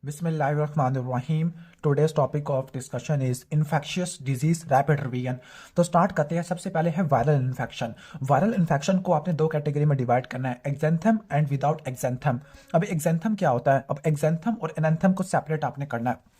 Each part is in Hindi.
बिस्मिल्लाहिर्रहमानिर्रहीम। Today's topic of discussion is infectious disease rapid revision. तो स्टार्ट करते हैं। सबसे पहले है वायरल इन्फेक्शन। वायरल इन्फेक्शन को आपने दो कैटेगरी में डिवाइड करना है, एक्जेंथम एंड विदाउट एक्जेंथम। अब एक्जेंथम क्या होता है? अब एक्जेंथम और एनेंथम को सेपरेट आपने करना है।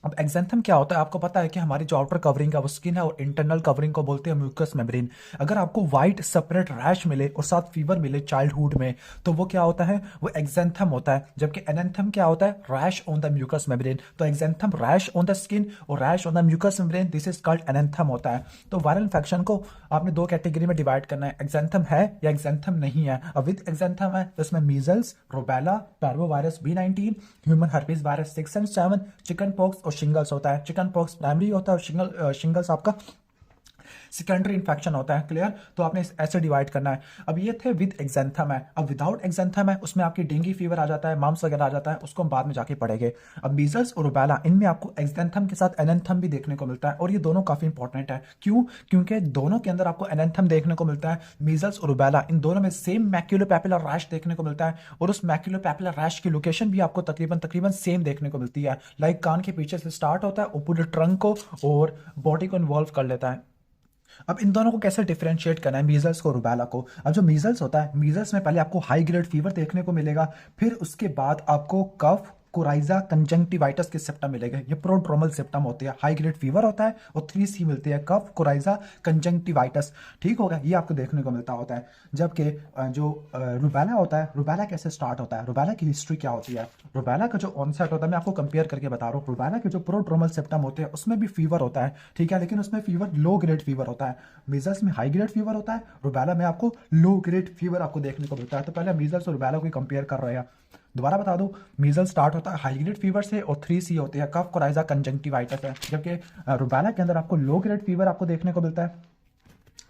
अब एक्जेंथम क्या होता है? आपको पता है कि हमारी जो आउटर कवरिंग है वो स्किन है और इंटरनल कवरिंग को बोलते हैं म्यूकस मेम्ब्रेन। अगर आपको वाइट सेपरेट रैश मिले और साथ फीवर मिले चाइल्डहुड में, तो वो क्या होता है? वो एक्जेंथम होता है। जबकि एनेंथम क्या होता है? Rash on the mucous membrane. तो exanthem rash on the skin और rash on the mucous membrane, this is called enanthem होता है। तो वायरल इन्फेक्शन को आपने दो कैटेगरी में डिवाइड करना है, एक्जेंथम है या एक्जेंथम नहीं है। अब विद एक्जेंथम है तो इसमें measles, rubella, parvovirus B19, human herpes virus 6 and 7, chicken pox और शिंगल्स होता है। चिकन पॉक्स प्राइमरी होता है और शिंगल्स आपका सेकेंडरी इन्फेक्शन होता है। क्लियर? तो आपने ऐसे डिवाइड करना है। अब ये थे विद एक्जेंथम है। अब विदाउट एक्जेंथम है उसमें आपकी डेंगू फीवर आ जाता है, माम्स वगैरह आ जाता है, उसको हम बाद में जाके पढ़ेंगे। अब मीजल्स और रूबेला, इनमें आपको एक्जेंथम के साथ एनेंथम भी देखने को मिलता है और ये दोनों काफी इंपॉर्टेंट है। क्यों? क्योंकि दोनों के अंदर आपको एनेंथम देखने को मिलता है। मीजल्स और रूबेला, इन दोनों में सेम मैक्यूलोपैपुलर रैश देखने को मिलता है और उस मैक्यूलोपैपुलर रैश की लोकेशन भी आपको तकरीबन तकरीबन सेम देखने को मिलती है। लाइक कान के पीछे से स्टार्ट होता है और पूरे ट्रंक को और बॉडी को इन्वॉल्व कर लेता है। अब इन दोनों को कैसे डिफरेंशिएट करना है, मीजल्स को रूबेला को? अब जो मीजल्स होता है, मीजल्स में पहले आपको हाई ग्रेड फीवर देखने को मिलेगा, फिर उसके बाद आपको कफ, कोराइजा, कंजंक्टिवाइटिस के सिम्टम मिलेंगे। ये प्रोड्रोमल सिम्टम होते हैं। हाई ग्रेड फीवर होता है और 3C मिलती है, कफ, कोराइजा, कंजंक्टिवाइटिस। ठीक होगा, ये आपको देखने को मिलता होता है। जबकि जो रूबेला होता है, रूबेला कैसे स्टार्ट होता है, रूबेला की हिस्ट्री क्या होती है? रूबेला का जो ऑनसेट होता है, मैं आपको कंपेयर करके बता रहा हूँ। रूबेला के जो प्रोड्रोमल सिम्टम होते हैं उसमें भी फीवर होता है, ठीक है, लेकिन उसमें फीवर लो ग्रेड फीवर होता है। मीजल्स में हाई ग्रेड फीवर होता है, रूबेला में आपको लो ग्रेड फीवर आपको देखने को मिलता है। तो पहले मीजल्स और रूबेला को कंपेयर कर रहे हैं। दोबारा बता दूं, मीजल्स स्टार्ट होता है हाई ग्रेड फीवर से और 3C होती है, कफ, कोराइजा, कंजंक्टिवाइटिस है। जबकि रूबेला के अंदर आपको लो ग्रेड फीवर आपको देखने को मिलता है।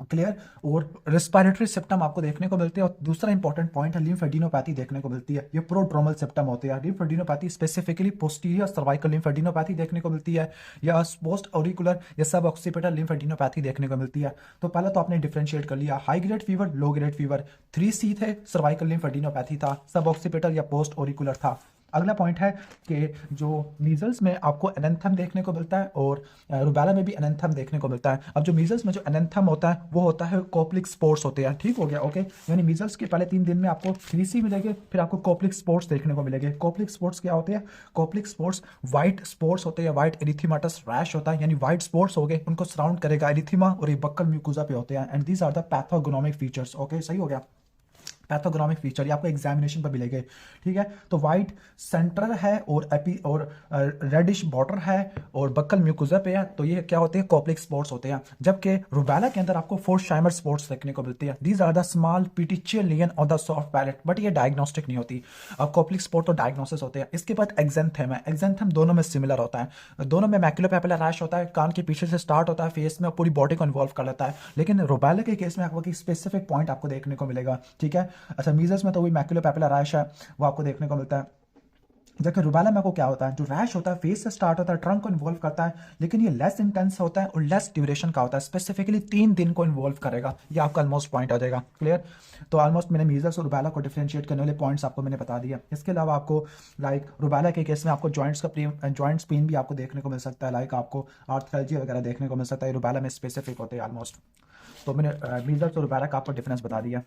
क्लियर? और रेस्पिरेटरी सिम्टम आपको देखने को मिलते हैं। और दूसरा इंपॉर्टेंट पॉइंट है, लिम्फेडिनोपैथी देखने को मिलती है। ये प्रोड्रोमल सिम्टम होते हैं। Lymphadenopathy specifically posterior cervical lymphadenopathy देखने को मिलती है, या पोस्ट ऑरिकुलर या सब ऑक्सीपिटल लिम्फेडिनोपैथी देखने को मिलती है। तो पहले तो आपने डिफरेंशिएट कर लिया, high grade fever, low grade fever, 3C थे, सर्वाइकल लिम्फेडिनोपैथी था, सब ऑक्सीपिटल या पोस्ट ऑरिकुलर था। अगला पॉइंट है कि जो मीजल्स में आपको एनेंथम देखने को मिलता है और रूबेला में भी एनेंथम देखने को मिलता है। अब जो मीजल्स में जो एनेंथम होता है वो होता है कोप्लिक स्पोर्स होते हैं। ठीक हो गया? ओके, यानी मीजल्स के पहले 3 दिन में आपको 3C मिलेंगे, फिर आपको कोप्लिक स्पोर्स देखने को मिलेंगे। कोप्लिक स्पोर्स क्या होते हैं? कोप्लिक स्पोर्स वाइट स्पोर्स होते हैं, वाइट एरिथेमाटस रैश होता है, यानी वाइट स्पोर्स हो गए, उनको सराउंड करेगा एरिथेमा और ये बक्कल म्यूकोजा पे होते हैं। And these are the pathognomonic features. Okay, सही हो गया? पैथोग्रामिक फीचर ये आपको एग्जामिनेशन पर मिलेंगे। ठीक है, तो वाइट सेंटर है और रेडिश बॉर्डर है और बक्कल म्यूकोजा पे है, तो ये क्या होते हैं? कॉप्लिक स्पॉट्स होते हैं। जबकि रूबेला के अंदर आपको फोर्शाइमर स्पॉट्स देखने को मिलती है। These are the small petechial lesion on the soft palate, but ये डायग्नोस्टिक नहीं होती। अब कॉप्लिक स्पॉट तो डायग्नोसिस होते हैं। इसके बाद एक्जेंथम है। एक्जेंथम दोनों में सिमिलर होता है, दोनों में मैक्यूलोपैपुलर रैश होता है, कान के पीछे से स्टार्ट होता है, फेस में पूरी बॉडी को इन्वॉल्व कर लेता है। लेकिन रूबेला के केस में आपको एक स्पेसिफिक पॉइंट आपको देखने को मिलेगा। ठीक है, अच्छा, मीजल्स में तो वही मैक्यूलोपैपुलर रैश है, वो आपको देखने को मिलता है। जबकि रूबेला में को क्या होता है? जो रैश होता है फेस से स्टार्ट होता है, ट्रंक को इन्वॉल्व करता है, लेकिन ये लेस इंटेंस होता है और लेस ड्यूरेशन का होता है। स्पेसिफिकली 3 दिन को इन्वॉल्व करेगा। ये आपका ऑलमोस्ट पॉइंट आ जाएगा। क्लियर? तो ऑलमोस्ट मैंने मीजल्स और रूबेला को डिफरेंशिएट करने वाले पॉइंट्स आपको मैंने बता दिया। इसके अलावा आपको लाइक रूबेला के केस में आपको जॉइंट्स पेन भी आपको देखने को मिल सकता है, लाइक आपको आर्थराइजी वगैरह देखने को मिल सकता है। रूबेला में स्पेसिफिक होते हैं ऑलमोस्ट। तो मैंने मीजल्स और रूबेला का आपको डिफरेंस बता दिया।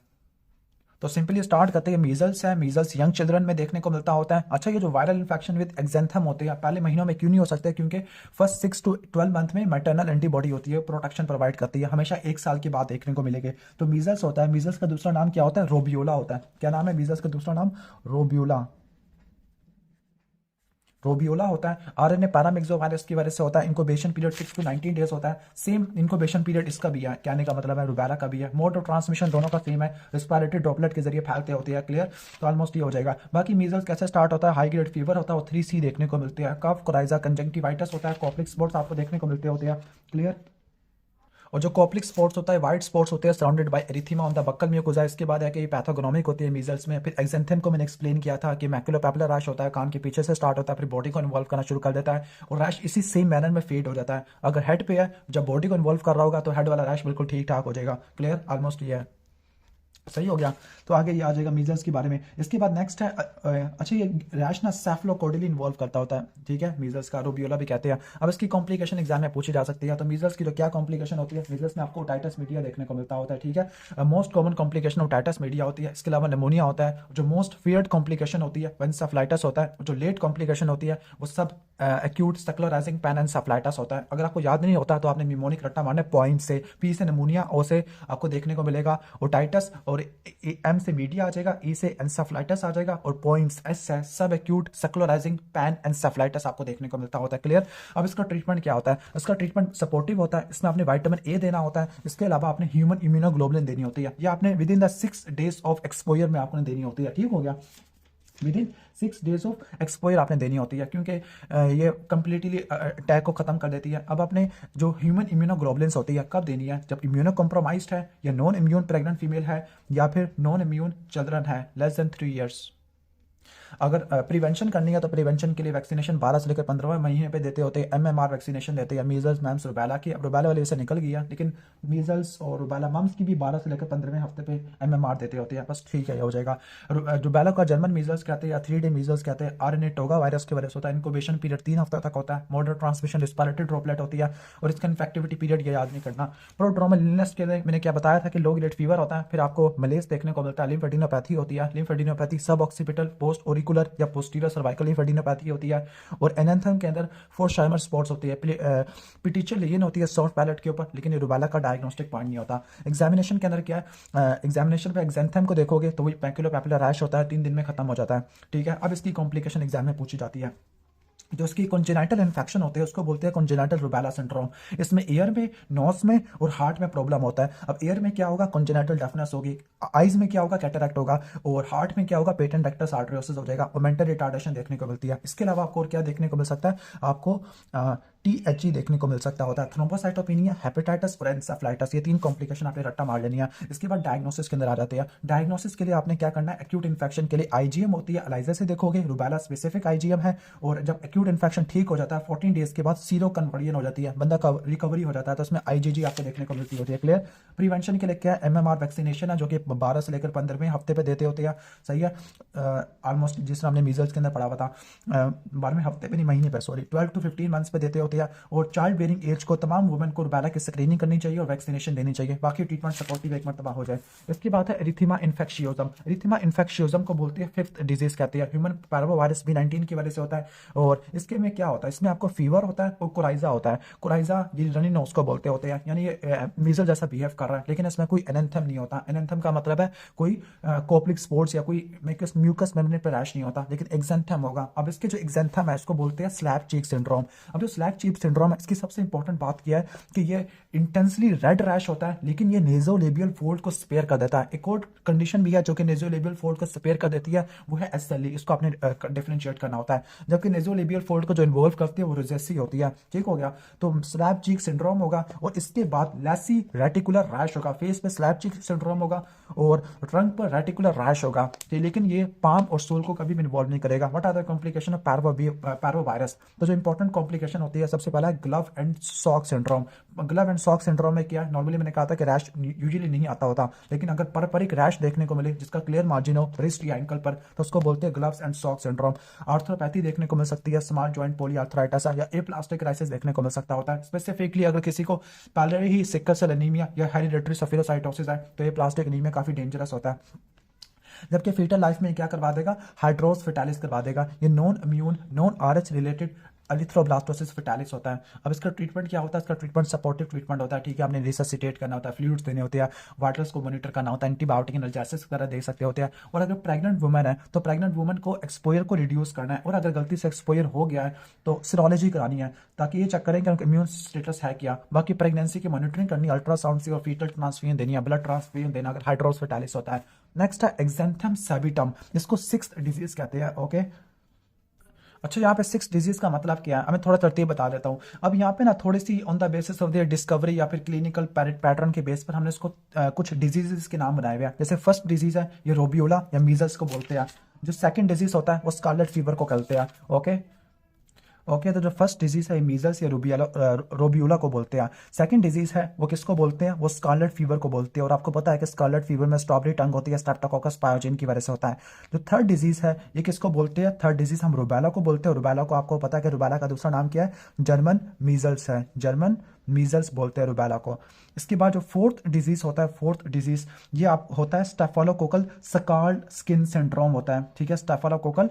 तो सिंपली स्टार्ट करते हैं। मीजल्स है, मीजल्स यंग चिल्ड्रन में देखने को मिलता होता है। अच्छा, ये जो वायरल इन्फेक्शन विद एक्जेंथम होते हैं पहले महीनों में क्यों नहीं हो सकते? क्योंकि फर्स्ट 6 to 12 मंथ में मैटरनल एंटीबॉडी होती है, प्रोटेक्शन प्रोवाइड करती है, हमेशा 1 साल के बाद देखने को मिलेंगे। तो मीजल्स होता है, मीजल्स का दूसरा नाम क्या होता है? रोबियोला होता है। क्या नाम है मीजल्स का दूसरा नाम? रोबियोला। रोबियोला होता है। आरएनए पैरामिक्सोवायरस की वजह से होता है। इनक्यूबेशन पीरियड 6 to 19 डेज होता है। सेम इनक्यूबेशन पीरियड इसका भी है, कहने का मतलब है रूबेला का भी है। मोड ऑफ ट्रांसमिशन दोनों का सेम है, रिस्पिरेटरी ड्रॉपलेट के जरिए फैलते होते हैं। क्लियर? तो ऑलमोस्ट ये हो जाएगा। बाकी मीजल्स कैसे स्टार्ट होता है? हाई ग्रेड फीवर होता है और 3C देखने को मिलती है, कफ, कोराइजा, कंजंक्टिवाइटिस होता है, कॉप्लिक स्पॉट्स आपको देखने को मिलते होते हैं। क्लियर? और जो कॉप्लिक स्पॉट्स होता है, वाइट स्पॉट्स होते हैं surrounded by erythema on the buccal mucosa. इसके बाद है कि ये पैथोगोनोमिक होती है मीजल्स में। फिर एक्जेंथम को मैंने एक्सप्लेन किया था कि मैक्यूलोपैपुलर रैश होता है, कान के पीछे से स्टार्ट होता है, फिर बॉडी को इन्वॉल्व करना शुरू कर देता है और रैश इसी सेम मैनर में फेड हो जाता है। अगर हेड पे है, जब बॉडी को इन्वॉल्व कर रहा होगा तो हेड वाला रैश बिल्कुल ठीक ठाक हो जाएगा। क्लियर? ऑलमोस्ट ये है। सही हो गया। तो आगे ये आ जाएगा मीजल्स के बारे में। इसके बाद नेक्स्ट है अच्छा ये रैश ना सेफलोकोडिल इन्वॉल्व करता होता है, ठीक है, मीजल्स का रूबियोला भी कहते हैं। अब इसकी कॉम्प्लिकेशन एग्जाम में पूछी जा सकती है। तो मीजल्स की जो क्या कॉम्प्लिकेशन होती है, मीजल्स में आपको ओटाइटिस मीडिया देखने को मिलता होता है, ठीक है। Most common complication otitis media होती है। इसके अलावा निमोनिया होता है। जो मोस्ट फियर्ड कॉम्प्लिकेशन होती है एंसेफलाइटिस होता है। जो लेट कॉम्प्लिकेशन होती है वो सब एक्यूट स्क्लेरोसिंग पैन एंसेफलाइटिस होता है। अगर आपको याद नहीं होता तो आपने निमोनिक रट्टा मारना पॉइंट से, पी से निमोनिया, ओ से आपको देखने को मिलेगा ओटाइटिस, और एम से मीडिया आ जाएगा, ई से एंसेफलाइटिस आ जाएगा, और पॉइंट्स एस से सब एक्यूट स्क्लेरोसिंग पैन एंसेफलाइटिस आपको देखने को मिलता होता है। क्लियर। अब इसका ट्रीटमेंट क्या होता है? इसका ट्रीटमेंट सपोर्टिव होता है। इसमें आपने विटामिन ए देना होता है। इसके अलावा आपने ह्यूमन इम्यूनोग्लोबुलिन देनी होती है। ये आपने with in the 6 days of exposure में आपने देनी होती है, ठीक हो गया। With in 6 days of exposure आपने देनी होती है, क्योंकि ये कंप्लीटली अटैक को खत्म कर देती है। अब आपने जो ह्यूमन इम्यूनोग्लोबुलिन्स होती है कब देनी है? जब इम्यूनो कॉम्प्रोमाइज्ड है, या नॉन इम्यून प्रेग्नेंट फीमेल है, या फिर नॉन इम्यून चिल्ड्रन है लेस देन 3 years। अगर प्रिवेंशन करनी है तो प्रिवेंशन के लिए वैक्सीनेशन 12 से लेकर 15वें महीने पे देते होते हैं। MMR वैक्सीनेशन देते हैं, मीजल्स मैम्स रुबैला की। अब रुबैला वाले से निकल गया, लेकिन मीजल्स और रुबैला मम्स की भी 12 से लेकर 15वें हफ्ते पे MMR देते होते हैं। बस ठीक है, ये हो जाएगा। रुबैला का जर्मन मीजल्स कहते हैं या 3 day मीजल्स कहते हैं। RNA टोगा वायरस की वजह से होता है। इनक्यूबेशन पीरियड 3 हफ्ते तक होता है। मोडर ट्रांसमिशन रिस्पिरेटरी ड्रॉपलेट होती है, और इसका इन्फेक्टिविटी पीरियड ये याद नहीं करना। प्रोड्रोमल इलनेस के लिए मैंने क्या बताया था कि लो ग्रेड फीवर होता है, फिर आपको मलेज देखने को मिलता है, लिम्फेडिनोपैथी होती है। लिम्फेडिनोपैथी सब ऑक्सीपिटल, पोस्ट ओरिकुलर या पोस्टीरियर सर्वाइकल लिम्फेडिनोपैथी होती है, और एनेंथम के अंदर फोर्शाइमर स्पॉट्स होती है। पिटिचल लेजन होती है सॉफ्ट पैलेट के ऊपर, लेकिन ये रुबैला का डायग्नोस्टिक पॉइंट नहीं होता। एग्जामिनेशन के अंदर क्या है, एग्जामिनेशन पे एक्जेंथम को देखोगे तो वही पैंक्युलोपैपुलर रैश होता है, 3 दिन में खत्म हो जाता है, ठीक है। अब इसकी कॉम्प्लिकेशन एग्जाम में पूछी जाती है। जो इसकी कॉन्जेनाइटल इन्फेक्शन होते हैं उसको बोलते हैं कॉन्जेनाइटल रुबैला सिंड्रोम। इसमें एयर में, नोज में और हार्ट में प्रॉब्लम होता है। अब एयर में क्या होगा, कॉन्जेनाइटल डेफनेस होगी। आइज में क्या होगा, कैटरैक्ट होगा। और हार्ट में क्या होगा, पेटेंट डक्टस आर्टरियोसिस हो जाएगा, और मेंटल रिटार्डेशन देखने को मिलती है। इसके अलावा आपको और क्या देखने को मिल सकता है, आपको THE देखने को मिल सकता होता है, थ्रोम्बोसाइटोपेनिया, हेपेटाइटिस और एंसेफलाइटिस। ये 3 कॉम्प्लिकेशन आपने रट्टा मार लेनी है। इसके बाद डायग्नोसिस के अंदर आ जाते हैं। डायग्नोसिस के लिए आपने क्या करना है, एक्यूट इन्फेक्शन के लिए IgM होती है, एलाइजा से देखोगे, रुबैला स्पेसिफिक IgM है। और जब एक्यूट इन्फेक्शन ठीक हो जाता है 14 days के बाद सीरो कन्वर्जन हो जाती है, बंदा का रिकवरी हो जाता है, तो उसमें IgG आपको देखने को मिलती होती है। क्लियर। प्रिवेंशन के लिए क्या है, MMR वैक्सीनेशन है, जो कि 12 से लेकर 15वें हफ्ते पे देते होते हैं, सही है। ऑलमोस्ट जिस हमने मीजल्स के अंदर पढ़ा हुआ था, 12वें हफ्ते पे नहीं, महीने पे, सॉरी, 12 to 15 months पे देते होते हैं। और चाइल्ड बेयरिंग एज को तमाम वुमेन को रुबैला की स्क्रीनिंग करनी चाहिए और वैक्सीनेशन देनी चाहिए। बाकी ट्रीटमेंट सपोर्टिव एक मरतबा हो जाए। इसकी बात है एरिथीमा इन्फेक्शियोजम। एरिथीमा इन्फेक्शियोजम को बोलते हैं 5th डिजीज कहते हैं। ह्यूमन पैरावायरस B19 की वजह से होता है। और इसके में क्या होता है, इसमें आपको फीवर होता है और कोराइजा होता है। कोराइजा ये रनी नोज को बोलते होते हैं, यानी ये मीजल जैसा बिहेव कर रहा है, लेकिन इसमें कोई एनेंथम नहीं होता। एनेंथम का मतलब है कोई कोप्लिक स्पोर्ट्स या कोई म्यूकस मेम्ब्रेन पर रैश नहीं होता, लेकिन एक्जेंथम होगा। अब इसके जो एक्जेंथम है इसको बोलते हैं स्लैप चीक सिंड्रोम। अब जो स्लैप चीक सिंड्रोम है, इसकी सबसे इंपॉर्टेंट बात यह है कि ये इंटेंसली रेड रैश होता है, लेकिन ये नेजोलेबियल फोल्ड को स्पेयर कर देता है। एक और कंडीशन भी है जो कि नेजोलेबियल फोल्ड को स्पेयर कर देती है, वो है SLE। इसको आपने डिफरेंशिएट करना होता है। जबकि नेजोलेबियल फोल्ड को जो इन्वॉल्व करती है वो रोजेसी होती है, ठीक हो गया। तो स्लैप चीक सिंड्रोम होगा, और इसके बाद लैसी रेटिकुलर रैश होगा। फेस पे स्लैप चीक सिंड्रोम होगा और रंग पर रेटिकुलर रैश होगा, लेकिन ये पाम और सोल को कभी भी इन्वॉल्व नहीं करेगा। What are the complication of parvovirus? तो जो इंपॉर्टेंट कॉम्प्लिकेशन होती है, सबसे पहला glove and sock syndrome. Glove and sock syndrome में क्या है, नॉर्मली मैंने कहा था कि रैश यूजुअली नहीं आता होता, लेकिन अगर पारंपरिक रैश देखने को मिले जिसका क्लियर मार्जिन हो रिस्ट या एंकल पर, तो उसको बोलते हैं gloves and sock syndrome. Arthropathy देखने को मिल सकती है, स्मॉल जॉइंट पॉलीआर्थराइटिस या एप्लास्टिक क्राइसिस देखने को मिल सकता होता है। स्पेसिफिकली अगर किसी को पहले ही सिकल सेल एनीमिया या हेरिडेटरी सफेरोसाइटोसिस है, तो ये प्लास्टिक एनीमिया काफी डेंजरस होता है। जबकि फीटल लाइफ में क्या करवा देगा, हाइड्रोस फेटालिस करवा देगा। ये non immune, non RH related erythroblastosis fetalis होता है। अब इसका ट्रीटमेंट क्या होता है, इसका ट्रीटमेंट सपोर्टिव ट्रीटमेंट होता है, ठीक है। आपने रिससिटेट करना होता है, फ्लूइड्स देने होते हैं, वाटर्स को मॉनिटर करना होता है, एंटीबायोटिक एनाल्जेसिस वगैरह दे सकते होते हैं। और अगर प्रेग्नेंट वुमेन है तो प्रेग्नेंट वुमेन को एक्सपोजर को रिड्यूस करना है, और अगर गलती से एक्सपोजर हो गया है तो सीरोलॉजी करानी है, ताकि ये चेक करें कि उनका इम्यून स्टेटस है क्या। बाकी प्रेगनेंसी की मॉनिटरिंग करनी, अल्ट्रासाउंड से, और फीटल ट्रांसफ्यूजन देनी है, ब्लड ट्रांसफ्यूजन देना अगर हाइड्रोस फेटालिस होता है। नेक्स्ट है एक्जेंथम सैबिटम, इसको 6th डिजीज कहते हैं, ओके। अच्छा, यहाँ पे 6 डिजीज का मतलब क्या है, हमें थोड़ा तरतीब बता देता हूँ। अब यहाँ पे ना थोड़ी सी on the basis of their discovery या फिर क्लिनिकल पैटर्न के बेस पर हमने इसको कुछ डिजीजेस के नाम बनाए हुए हैं। जैसे फर्स्ट डिजीज है ये रोबियोला या मीजल्स को बोलते हैं। जो सेकंड डिजीज होता है वो स्कारलेट फीवर को कहते हैं, ओके। ओके, तो जो फर्स्ट डिजीज है मीजल्स या रोबियोला को बोलते हैं। सेकंड डिजीज है वो किसको बोलते हैं, वो स्कारलेट फीवर को बोलते हैं। और आपको पता है कि स्कारलेट फीवर में स्ट्रॉबेरी टंग होती है, स्ट्रेप्टोकोकस पायोजेन की वजह से होता है। जो थर्ड डिजीज है ये किसको बोलते हैं, थर्ड डिजीज हम रुबेला को बोलते हैं। रुबेला को आपको पता है कि रुबेला का दूसरा नाम क्या है, जर्मन मीजल्स है, जर्मन मीजल्स बोलते हैं रुबेला को। इसके बाद जो फोर्थ डिजीज होता है, फोर्थ डिजीज ये आप होता है स्टेफोलोकोकल स्कार्ड स्किन सिंड्रोम होता है, ठीक है, स्टेफोलोकोकल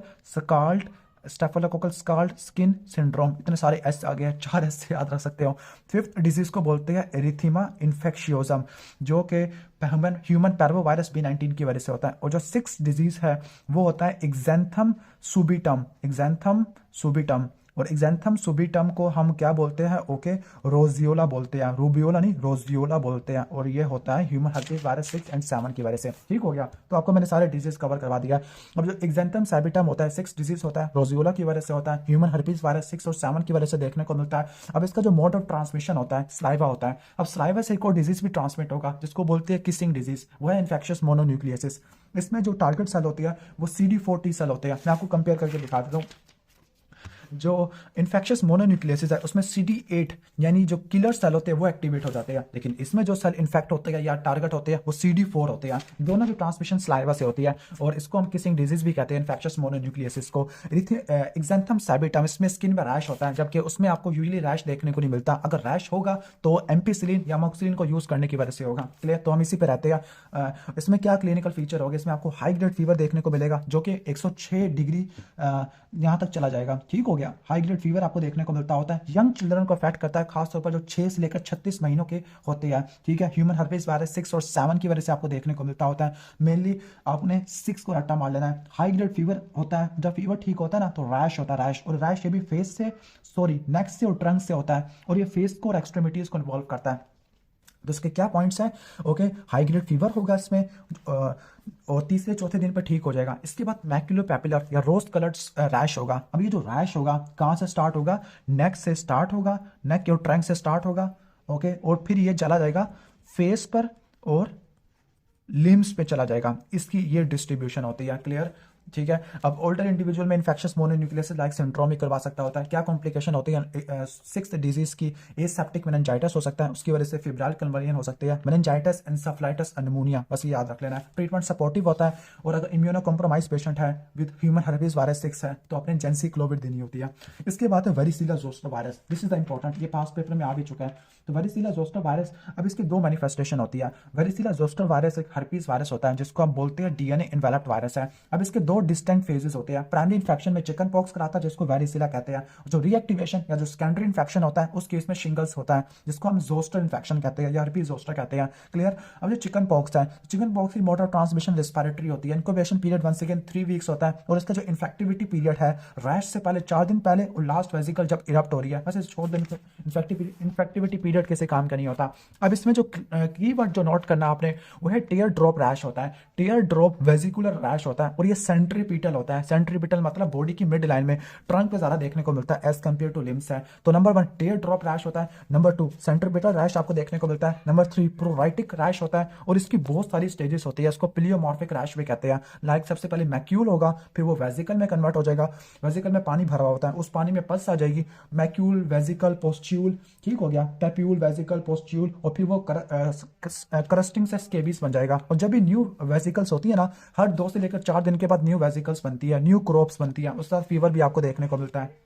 स्कार्ड स्किन सिंड्रोम। इतने सारे एस आ गए हैं, 4 एस से याद रख सकते हो। फिफ्थ डिजीज को बोलते हैं एरिथीमा इन्फेक्शियोजम, जो कि ह्यूमन पैरवोवायरस B19 की वजह से होता है। और जो सिक्स डिजीज है वो होता है एक्जेंथम सुबिटम, एक्जेंथम सुबिटम। और एक्जेंथम सुबिटम को हम क्या बोलते हैं, ओके, रोजियोला बोलते हैं, रूबियोला नहीं, रोजियोला बोलते हैं। और ये होता है ह्यूमन हेपेटाइटिस वायरस 6 एंड 7 की वजह से। ठीक हो गया, तो आपको मैंने सारे डिजीज कवर करवा दिया। अब जो एक्जेंथम सैबिटम होता है 6 डिजीज होता है, रोजियोला की वजह से होता है, ह्यूमन हेपेटाइटिस वायरस 6 और 7 की वजह से देखने को मिलता है। अब इसका जो मोड ऑफ ट्रांसमिशन होता है सलाइवा होता है। अब सलाइवा से एक और डिजीज भी ट्रांसमिट होगा जिसको बोलते हैं किसिंग डिजीज, वो है इन्फेक्शियस मोनोन्यूक्लियोसिस। इसमें जो टारगेट सेल होती है वो CD4 T सेल होते हैं। मैं आपको कंपेयर करके दिखा देता हूँ। जो इन्फेक्शियस मोनोन्यूक्लियोसिस है उसमें CD8 यानी जो किलर सेल होते हैं वो एक्टिवेट हो जाते हैं, लेकिन इसमें जो सेल इन्फेक्ट होते हैं या टारगेट होते हैं वो CD4 होते हैं। दोनों की ट्रांसमिशन सलाइवा से होती है और इसको हम किसिंग डिजीज भी कहते हैं, इन्फेक्शियस मोनोन्यूक्लियोसिस को। एक्जेंथम सैबिटम इसमें स्किन में रैश होता है, जबकि उसमें आपको यूजुअली रैश देखने को नहीं मिलता। अगर रैश होगा तो एम्पिसिलिन या मोक्सिलिन को यूज करने की वजह से होगा। क्लियर, तो हम इसी पे रहते हैं। इसमें क्या क्लिनिकल फीचर होगा, इसमें आपको हाई ग्रेड फीवर देखने को मिलेगा जो कि 106 डिग्री यहाँ तक चला जाएगा। ठीक हो गया, हाई ग्रेड फीवर आपको देखने को मिलता होता है। यंग चिल्ड्रन को अफेक्ट करता है, खासतौर पर जो 6 से लेकर 36 महीनों के होते हैं। ठीक है, ह्यूमन हेपेटाइटिस वायरस 6 और 7 की वजह से आपको देखने को मिलता होता है। मेनली आपने 6 को रट्टा मार लेना है। हाई ग्रेड फीवर होता है, जब फीवर ठीक होता है ना तो रैश होता है, रैश। और रैश ये भी फेस से, सॉरी, नेक से और ट्रंक से होता है और ये फेस को और एक्सट्रीमिटीज को इन्वॉल्व करता है। तो इसके क्या पॉइंट्स हैं, ओके, हाई ग्रेड फीवर होगा इसमें और तीसरे चौथे दिन पर ठीक हो जाएगा। इसके बाद मैक्यूलोपैपुलर या रोज कलर्ड रैश होगा। अब ये जो रैश होगा कहाँ से स्टार्ट होगा, नेक से स्टार्ट होगा, नेक और ट्रंक से स्टार्ट होगा, ओके, और फिर ये चला जाएगा फेस पर और लिम्स पे चला जाएगा। इसकी ये डिस्ट्रीब्यूशन होती है। क्लियर, ठीक है। अब ओल्डर इंडिविजुअल में इन्फेक्शियस मोनोन्यूक्लियोसिस लाइक सिंड्रोम ही करवा सकता होता है। क्या कॉम्प्लिकेशन होती है, सिक्स्थ डिजीज की एसेप्टिक मेनिंजाइटिस हो सकता है, उसकी वजह से फिब्राइल कन्वर्जन हो सकती है, मेनिंजाइटिस, एंसेफेलाइटिस, निमोनिया, बस ये याद रख लेना है। ट्रीटमेंट सपोर्टिव होता है और अगर इम्यूनो कॉम्प्रोमाइज पेशेंट है विद ह्यूमन हेपेटाइटिस वायरस 6 है तो अपने जेंसिक्लोविड देनी होती है। इसके बाद है वेरिसिला zoster virus, this is the important, ये पास पेपर में आ भी चुका है। तो वेरिसिला जोस्टर वायरस, अब इसकी दो मैनिफेस्टेशन होती है। वेरिसिला जोस्टर वायरस एक हर्पीस वायरस होता है जिसको हम बोलते हैं डीएनए इन्वेलप्ड वायरस है। अब इसके दो डिस्टिंक्ट फेजेस होते हैं। प्राइमरी इन्फेक्शन में चिकन पॉक्स कराता है जिसको वेरिसिला कहते हैं। जो रीएक्टिवेशन या जो सेकेंडरी इन्फेक्शन होता है उस केस में शिंगल्स होता है जिसको हम जोस्टर इन्फेक्शन कहते हैं या हर्पीस जोस्टर कहते हैं। क्लियर। अब जो चिकन पॉक्स है, चिकन पॉक्स की मोड ऑफ ट्रांसमिशन रेस्पिरेटरी होती है। Incubation period once again 3 weeks होता है और इसका जो इन्फेक्टिविटी पीरियड है रैश से पहले 4 दिन पहले और लास्ट वेजिकल जब इरप्ट हो रही है, वैसे छोड़ देने इन्फेक्टिविटी पीरियड किसी काम का नहीं होता। अब इसमें जो कीवर्ड जो नोट करना आपने वो है टीयर ड्रॉप रैश होता है। टीयर ड्रॉप वेजिकुलर रैश होता है और ये सेंट्रीपिटल होता है। सेंट्रीपिटल मतलब बॉडी की मिड लाइन में, ट्रंक पे ज्यादा देखने को मिलता है एज कंपेयर टू लिम्स है। तो नंबर 1 टीयर ड्रॉप रैश होता है, नंबर 2 सेंट्रीपिटल रैश आपको देखने को मिलता है, नंबर 3 प्रोराइटिक रैश होता है और इसकी बहुत सारी स्टेजेस होती है। इसको प्लियोमॉर्फिक रैश भी कहते हैं। लाइक सबसे पहले मैक्यूल होगा, फिर वो वेजिकल में कन्वर्ट हो जाएगा, वेजिकल में पानी भरा हुआ होता है, उस पानी में पल्स आ जाएगी, मैक्यूल, वेजिकल, पोस्ट्यूल, ठीक हो गया, पैप्यूल, वेजिकल, पोस्ट्यूल, और फिर वो क्रस्टिंग से स्केबिस बन जाएगा। और जब भी न्यू वेजिकल्स होती है ना, हर 2 से लेकर 4 दिन के बाद न्यू वेजिकल्स बनती है, न्यू क्रॉप्स बनती है, उसके साथ फीवर भी आपको देखने को मिलता है।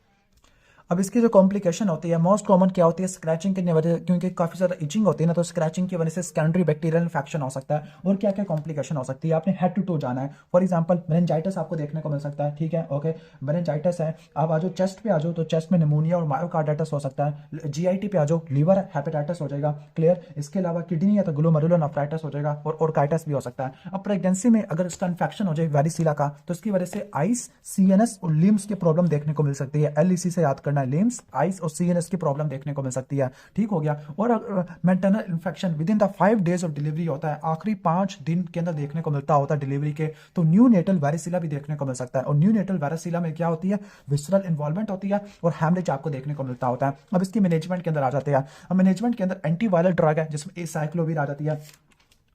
अब इसकी जो कॉम्प्लिकेशन होती है मोस्ट कॉमन क्या होती है, स्क्रैचिंग की वजह, क्योंकि काफी ज्यादा इचिंग होती है ना, तो स्क्रैचिंग की वजह से सेकेंडरी बैक्टीरियल इन्फेक्शन हो सकता है। और क्या क्या कॉम्प्लिकेशन हो सकती है, आपने हेड टू टो जाना है। फॉर एग्जांपल मेनिंजाइटिस आपको देखने को मिल सकता है, ठीक है, ओके, मेनिंजाइटिस है। आप आ जाओ चेस्ट पे आ जाओ तो चेस्ट में निमोनिया और मायोकार्डाइटिस हो सकता है। जीआईटी पे आ जाओ, लीवर हेपेटाइटिस हो जाएगा। क्लियर। इसके अलावा किडनी या तो ग्लोमेरुलर नेफ्राइटिस हो जाएगा और ऑर्काइटिस भी हो सकता है। अब प्रेगनेंसी में अगर इसका इन्फेक्शन हो जाए वेरिसिला का तो इसकी वजह से आइस, सीएनएस और लिम्स की प्रॉब्लम देखने को मिल सकती है। एलईसी से याद करना है, लिम्स, आइस और सीएनएस की प्रॉब्लम देखने को मिल सकती है। ठीक हो गया। और maternal infection within the 5 days of delivery होता है, आखिरी 5 दिन के अंदर देखने को मिलता होता है डिलीवरी के, तो न्यू नेटल वेरिसिला भी देखने को मिल सकता है। और न्यू नेटल वेरिसिला में क्या होती है, विसरल इन्वॉल्वमेंट होती है और हैमरेज आपको देखने को मिलता होता है। अब इसकी मैनेजमेंट के अंदर आ जाते हैं। अब मैनेजमेंट के अंदर एंटीवायरल ड्रग है जिसमें एसाइक्लोविर आ जाती है,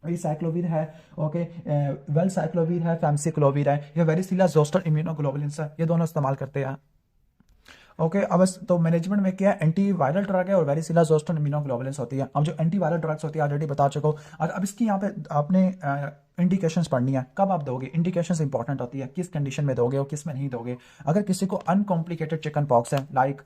एसाइक्लोविर है, ओके, वेलसाइक्लोविर है, फैमसिक्लोविर है, या वेरिसिला जोस्टर इम्यूनोग्लोबुलिन है, ये दोनों इस्तेमाल करते हैं। ओके अब तो मैनेजमेंट में क्या है, एंटी वायरल ड्रग है और वेरिसिला जोस्टन इम्यूनोग्लोबुलिन्स होती है। अब जो एंटी वायरल ड्रग्स होती है ऑलरेडी बता चुका हूँ। अब इसकी यहाँ पे आपने इंडिकेशंस पढ़नी है, कब आप दोगे, इंडिकेशंस इंपॉर्टेंट होती है, किस कंडीशन में दोगे और किस में नहीं दोगे। अगर किसी को अनकॉम्प्लिकेटेड चिकन पॉक्स है, लाइक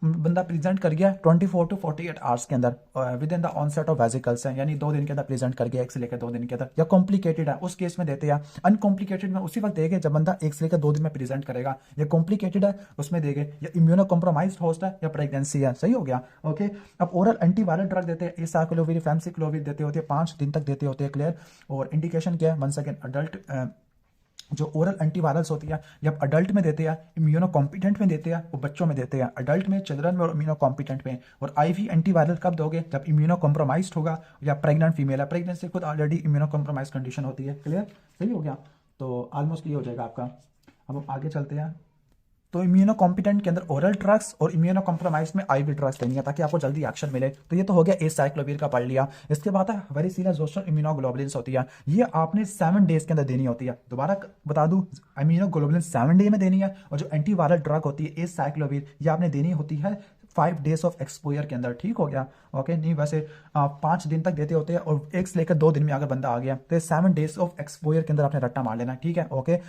बंदा प्रेजेंट कर गया 24 to 48 आवर्स के अंदर within the onset of vesicles है, यानी 2 दिन के अंदर प्रेजेंट कर गया, 1 से लेकर 2 दिन के अंदर, या कॉम्प्लिकेटेड है उस केस में देते हैं। अनकॉम्प्लिकेटेड में उसी वक्त देंगे जब बंदा 1 से लेकर 2 दिन में प्रेजेंट करेगा, या कॉम्प्लिकेटेड है उसमें देंगे, या इम्यूनो कॉम्प्रोमाइज्ड होस्ट है या प्रेगनेंसी है। सही हो गया। ओके अब ओरल एंटीवायरल ड्रग देते हैं, एसाइक्लोविर फैमसिक्लोविर देते होते हैं, 5 दिन तक देते होते हैं। क्लियर। और इंडिकेशन क्या है, वंस अगेन अडल्ट जो ओरल एंटीवायरल्स होती है जब अडल्ट में देते हैं, इम्यूनो कॉम्पिटेंट में देते हैं, वो बच्चों में देते हैं, अडल्ट में, चिल्ड्रन में और इम्यूनो कॉम्पिटेंट में। और आईवी एंटीवायरल कब दोगे, जब इम्यूनो कॉम्प्रोमाइज्ड होगा या प्रेग्नेंट फीमेल है। प्रेगनेंसी खुद ऑलरेडी इम्यूनो कॉम्प्रोमाइज कंडीशन होती है। क्लियर। सही हो गया। तो ऑलमोस्ट ये हो जाएगा आपका। अब हम आगे चलते हैं। तो इम्यूनो कॉम्पिटेंट के अंदर ओरल ड्रग्स और इम्यूनो कॉम्प्रोमाइज में आईवी ड्रग्स देनी है ताकि आपको जल्दी एक्शन मिले। तो ये तो हो गया एसाइक्लोविर का पढ़ लिया। इसके बाद है वेरिसिला जोस्टर इम्यूनोग्लोबुलिन्स होती है, ये आपने 7 डेज के अंदर देनी होती है। दोबारा बता दूं, इम्यूनोग्लोबुलिन 7 डे में देनी है, और जो एंटीवायरल ड्रग होती है एसाइक्लोविर, ये आपने देनी होती है 5 डेज ऑफ एक्सपोजर के अंदर। ठीक हो गया। ओके नहीं वैसे 5 दिन तक देते होते हैं, और 1 से लेकर 2 दिन में अगर बंदा आ गया तो 7 डेज ऑफ एक्सपोजर के अंदर आपने रट्टा मार लेना। ठीक है। ओके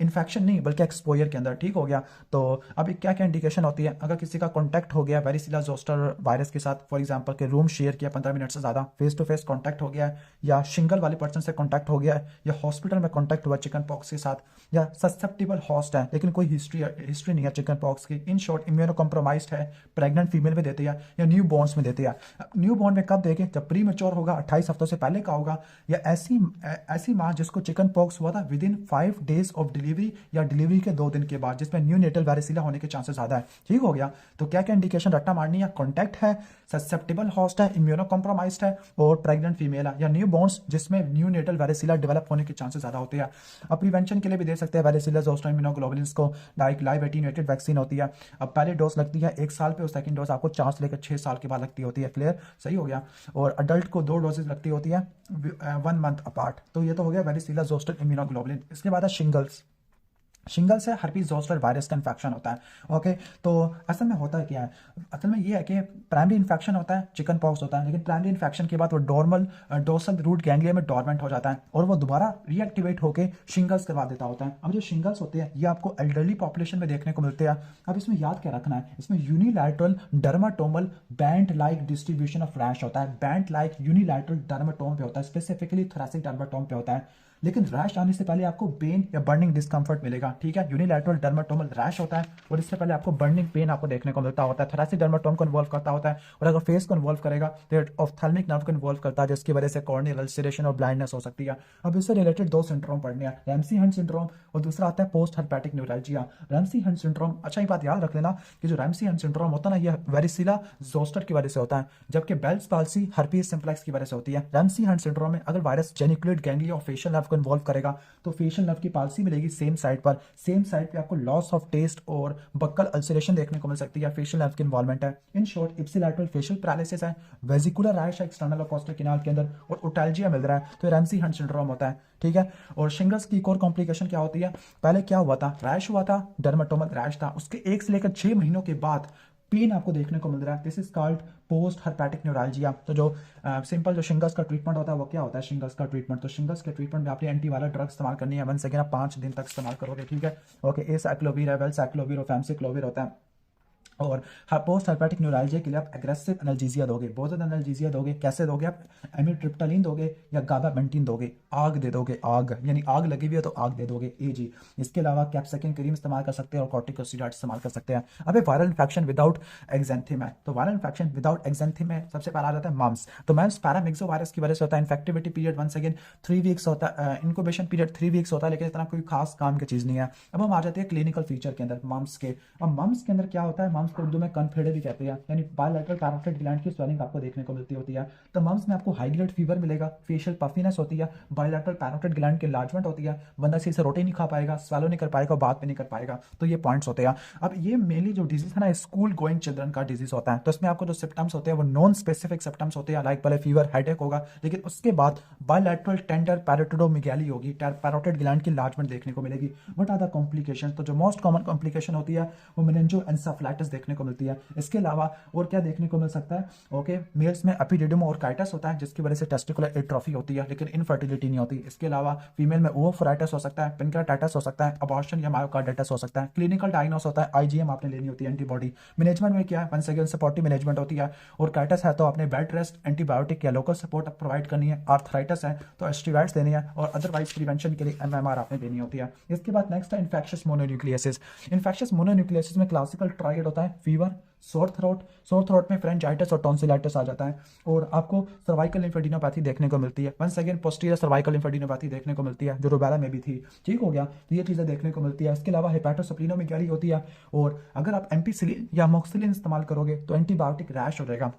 इन्फेक्शन नहीं बल्कि एक्सपोजर के अंदर। ठीक हो गया। तो अभी क्या क्या इंडिकेशन होती है, अगर किसी का कॉन्टैक्ट हो गया वेरिसिला जोस्टर वायरस के साथ, फॉर एग्जाम्पल के रूम शेयर किया 15 मिनट से ज़्यादा, फेस टू फेस कॉन्टैक्ट हो गया है, या शिंगल वाले पर्सन से कॉन्टैक्ट हो गया है, या हॉस्पिटल में कॉन्टैक्ट हुआ चिकन पॉक्स के साथ, या ससेप्टिबल हॉस्ट है लेकिन कोई हिस्ट्री नहीं है चिकन पॉक्स की, इन शॉर्ट इम्यूनो कॉम्प्रोमाइज्ड है, प्रेग्नेंट फीमेल में देते हैं, या न्यू बॉर्न्स में देते हैं। न्यू बॉर्न में कब देंगे, जब प्री मेच्योर होगा, 28 हफ्तों से पहले का होगा, या ऐसी माँ जिसको चिकन पॉक्स हुआ था with in 5 days of delivery, या डिलीवरी के 2 दिन के बाद, जिसमें न्यू नेटल वेरिसिला होने के चांसेस ज्यादा है। ठीक हो गया। तो क्या क्या इंडिकेशन रट्टा मारनी है, कॉन्टैक्ट है, ससेप्टिबल हॉस्ट है, इम्यूनो कॉम्प्रोमाइज्ड है, और प्रेग्नेंट फीमेल है, या न्यू बॉर्न्स जिसमें न्यू नेटल वेरिसिला डेवलप होने के चांसेस ज्यादा होते हैं। अब प्रिवेंशन के लिए भी दे सकते हैं वेरिसिला जोस्टर इम्यूनोग्लोबुलिन्स को, लाइक लाइव एटीन्यूएटेड वैक्सीन होती है। अब पहले डोज लगती है 1 साल पे, और सेकंड डोज आपको 4 से लेकर 6 साल के बाद लगती होती है। क्लियर। सही हो गया। और अडल्ट को 2 डोजेज लगती होती है 1 मंथ अपार्ट। तो ये तो हो गया वेरिसिला जोस्टर इम्यूनोग्लोबुलिन। इसके बाद है शिंगल्स। शिंगल्स है हर्पीज जोस्टर वायरस का इन्फेक्शन होता है। ओके तो असल में होता है क्या है, असल में ये है कि प्राइमरी इन्फेक्शन होता है, चिकन पॉक्स होता है, लेकिन प्राइमरी इन्फेक्शन के बाद वो डोर्सल रूट गैंग्लिया में डोरमेंट हो जाता है, और वो दोबारा रीएक्टिवेट होकर शिंगल्स करवा देता होता है। अब जो शिंगल्स होते हैं ये आपको एल्डरली पॉपुलेशन में देखने को मिलते हैं। अब इसमें याद क्या रखना है, इसमें unilateral dermatomal band like distribution of rash होता है। बैंड लाइक यूनिलैटरल डर्माटोम पे होता है, स्पेसिफिकली थोरैसिक डर्माटोम पे होता है। लेकिन रैश आने से पहले आपको पेन या बर्निंग डिस्कंफर्ट मिलेगा। ठीक है। यूनिलैटरल डर्माटोमल रैश होता है, और इससे पहले आपको बर्निंग पेन आपको देखने को मिलता होता है। थोरैसिक डर्माटोम को इन्वॉल्व करता होता है, और अगर फेस को इन्वॉल्व करेगा तो ऑफ्थेल्मिक नर्व को इन्वॉल्व करता है, जिसकी वजह से कॉर्नियल अल्सरेशन और ब्लाइंडनेस हो सकती है। अब इससे रिलेटेड 2 सिंड्रोम पढ़ने हैं, रैमसी हंट सिंड्रोम, और दूसरा आता है post hepatic neuralgia. Ramsay Hunt syndrome, अच्छा ये बात याद रख लेना कि जो रैमसी हंट सिंड्रोम होता है ना, ये वेरिसिला जोस्टर की वजह से होता है, जबकि बेल्स पाल्सी हर्पीज सिम्प्लेक्स की वजह से होती है। रैमसी हंट सिंड्रोम में अगर वायरस जेनिकुलेट गैंग्लिया और फेशियल नर्व को इन्वॉल्व करेगा तो फेशियल नर्व की पाल्सी मिलेगी सेम साइड पर, सेम साइड पे आपको लॉस ऑफ टेस्ट और बक्कल अल्सरेशन देखने को मिल सकती है। फेशियल नर्व की इन्वॉल्वमेंट है। In short ipsilateral facial paralysis है, वेजिकुलर रैश है एक्सटर्नल कोस्टल कैनाल के अंदर, और ओटैल्जिया मिल रहा है, तो रैमसी हंट सिंड्रोम होता है। ठीक है। और शिंगल्स की एक और कॉम्प्लिकेशन क्या होती है, पहले क्या हुआ था, रैश हुआ था, डर्माटोमल रैश था, उसके 1 से लेकर 6 महीनों के बाद पेन आपको देखने को मिल रहा है। This is called post herpetic neuralgia. तो जो सिंपल जो शिंगल्स का ट्रीटमेंट होता है वो क्या होता है, शिंगल्स का ट्रीटमेंट, तो शिंगल्स के ट्रीटमेंट में आपने एंटीवायरल ड्रग इस्तेमाल करनी है। 1 से 5 दिन तक इस्तेमाल करोगे। ठीक है। ओके एसाइक्लोविर है, वेलसाइक्लोविर और फैमसिक्लोविर होता है। और पोस्ट हर्पेटिक न्यूरल्जिया के लिए आप एग्रेसिव एनाल्जेसिया दोगे, बहुत ज़्यादा एनाल्जेसिया दोगे। कैसे दोगे आप, एमिट्रिप्टालिन दोगे या गाबापेंटिन दोगे, आग दे दोगे, आग यानी आग लगी हुई है तो आग दे दोगे, एजी। इसके अलावा कैप्साइसिन क्रीम इस्तेमाल कर सकते हैं और कॉर्टिकोस्टेरॉइड इस्तेमाल कर सकते हैं। अब वायरल इन्फेक्शन विदाउट एक्जेंथिम है, तो वायरल इन्फेक्शन विदाउट एक्जेंथिम में सबसे पहला आ जाता है मम्स। तो मम्स पैरामिक्सो वायरस की वजह से होता है। इन्फेक्टिविटी पीरियड 1 सेकेंड 3 वीक्स होता है, इनक्यूबेशन पीरियड 3 वीक्स होता है, लेकिन इतना कोई खास काम की चीज़ नहीं है। अब हम आ जाते हैं क्लिनिकल फीचर के अंदर मम्स के। अब मम्स के अंदर क्या होता है, मम्स मम्स को उर्दू में कॉन्फेडे भी कहते हैं, यानी बायलैटरल पैरोटिड ग्लैंड की स्वेलिंग आपको देखने को मिलती होती है। तो मम्स में आपको हाई ग्रेड फीवर मिलेगा, फेशियल पफिनेस होती है, बायलैटरल पैरोटिड ग्लैंड की लार्जमेंट होती है, बंदा सही से रोटी नहीं खा पाएगा, स्वैलो नहीं कर पाएगा, बात भी नहीं कर पाएगा। तो ये पॉइंट्स होते हैं। अब ये मेनली जो डिजीज है ना स्कूल गोइंग चिल्ड्रन का डिजीज होता है। तो इसमें आपको जो सिम्टम्स होते हैं वो नॉन स्पेसिफिक सिम्टम्स होते हैं, लाइक पहले फीवर हेडेक होगा, लेकिन उसके बाद बायलैटरल टेंडर पैरोटिडोमेगाली होगी, पैरोटिड ग्लैंड की लार्जमेंट देखने को मिलेगी। What are the complication? तो जो मोस्ट कॉमन कॉम्प्लिकेशन होती है वो मेनिंजोएन्सेफलाइटिस देखने को मिलती है। इसके अलावा और क्या देखने को मिल सकता है? ओके, मेल्स में एपिडिडोमोर्काइटिस होता है जिसकी वजह से टेस्टिकुलर एट्रोफी होती है, लेकिन इनफर्टिलिटी नहीं होती। इसके अलावा फीमेल में ओवोफ्राइटिस हो सकता है, पेनक्रेटाइटिस हो सकता है, अबॉर्शन या मायोकार्डाइटिस हो सकता है। क्लिनिकल डायग्नोस होता है, आईजीएम आपने लेनी होती है, एंटीबॉडी। मैनेजमेंट में क्या है? वंस अगेन सपोर्टिव मैनेजमेंट होती है। और काइटिस है तो आपने बेड रेस्ट, एंटीबायोटिक या लोकल सपोर्ट प्रोवाइड करनी है। आर्थराइटिस है तो स्टेरॉइड्स देनी है, और अदरवाइज प्रिवेंशन के लिए एमएमआर आपने देनी होती है। इसके बाद नेक्स्ट है इन्फेक्शियस मोनोन्यूक्लियोसिस। इन्फेक्शियस मोनोन्यूक्लियोसिस में क्लासिकल ट्रायड होता है, फीवर, सोर थ्रोट में फ्रेंजाइटिस और टॉन्सिलाइटिस आ जाता है, और आपको सर्वाइकल लिम्फेडिनोपैथी देखने को मिलती है। Once again posterior cervical lymphadenopathy देखने को मिलती है, जो रुबेला में भी थी। ठीक हो गया, तो ये चीज़ें देखने को मिलती है। इसके अलावा हेपेटोसप्लीनोमेगाली होती है, और अगर आप एम्पीसिलिन या मोक्सिलिन इस्तेमाल करोगे तो एंटीबायोटिक रैश हो जाएगा।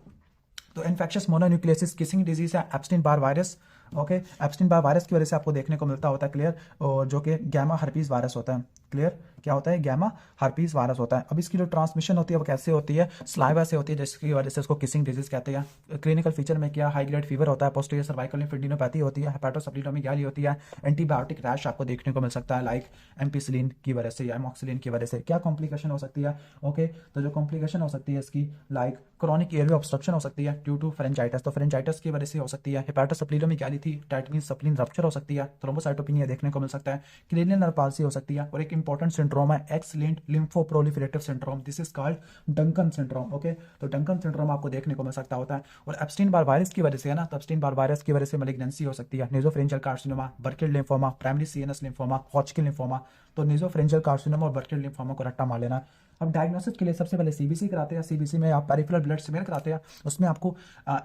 तो इन्फेक्शियस मोनोन्यूक्लियोसिस किसिंग डिजीज है, Epstein Barr virus. Okay, Epstein Barr virus की वजह से आपको देखने को मिलता होता है, क्लियर, और जो कि गैमा हर्पीज वायरस होता है। क्लियर, क्या होता है? गैमा हर्पीज वायरस होता है। अब इसकी जो ट्रांसमिशन होती है वो कैसे होती है? स्लाइवा से होती है, जिसकी वजह से उसको किसिंग डिजीज कहते हैं। क्लिनिकल फीचर में क्या? हाई ग्रेड फीवर होता है, पोस्टीरियर सर्वाइकल लिम्फेडिनोपैथी होती है, हेपेटोसप्लीनोमेगाली होती है, एंटीबायोटिक रैश आपको देखने को मिल सकता है, लाइक एम्पीसिलिन की वजह से या एमोक्सिलिन की वजह से। क्या कॉम्प्लिकेशन हो सकती है? ओके, तो जो कॉम्प्लिकेशन हो सकती है इसकी, लाइक क्रॉनिक एयरवे ऑब्स्ट्रक्शन हो सकती है ड्यू टू फ्रेंजाइटिस, तो फ्रेंजाइटिस की वजह से हो सकती है। हेपेटोसप्लीनोमेगाली थी, दैट मींस सप्लीन रप्चर हो सकती है, थ्रोम्बोसाइटोपिनिया देखने को मिल सकता है, क्रेनियल नर्व पाल्सी हो सकती है, और एक इंपॉर्टेंट सिंड्रोम है X linked lymphoproliferative syndrome, this is called Duncan syndrome. Okay, तो डंकन सिंड्रोम आपको देखने को मिल सकता होता है। और एप्स्टीन बार वायरस की वजह से है ना, तो एप्स्टीन बार वायरस की वजह से मैलिग्नेंसी हो सकती है, nasopharyngeal carcinoma, Burkitt lymphoma, primary CNS lymphoma, Hodgkin lymphoma. तो नेसोफेरेंजियल कार्सिनोमा और बर्किल लिम्फोमा को रट्टा मार लेना। अब डायग्नोसिस के लिए सबसे पहले सीबीसी कराते हैं। सीबीसी में आप पेरिफेरल ब्लड स्मीयर कराते हैं, उसमें आपको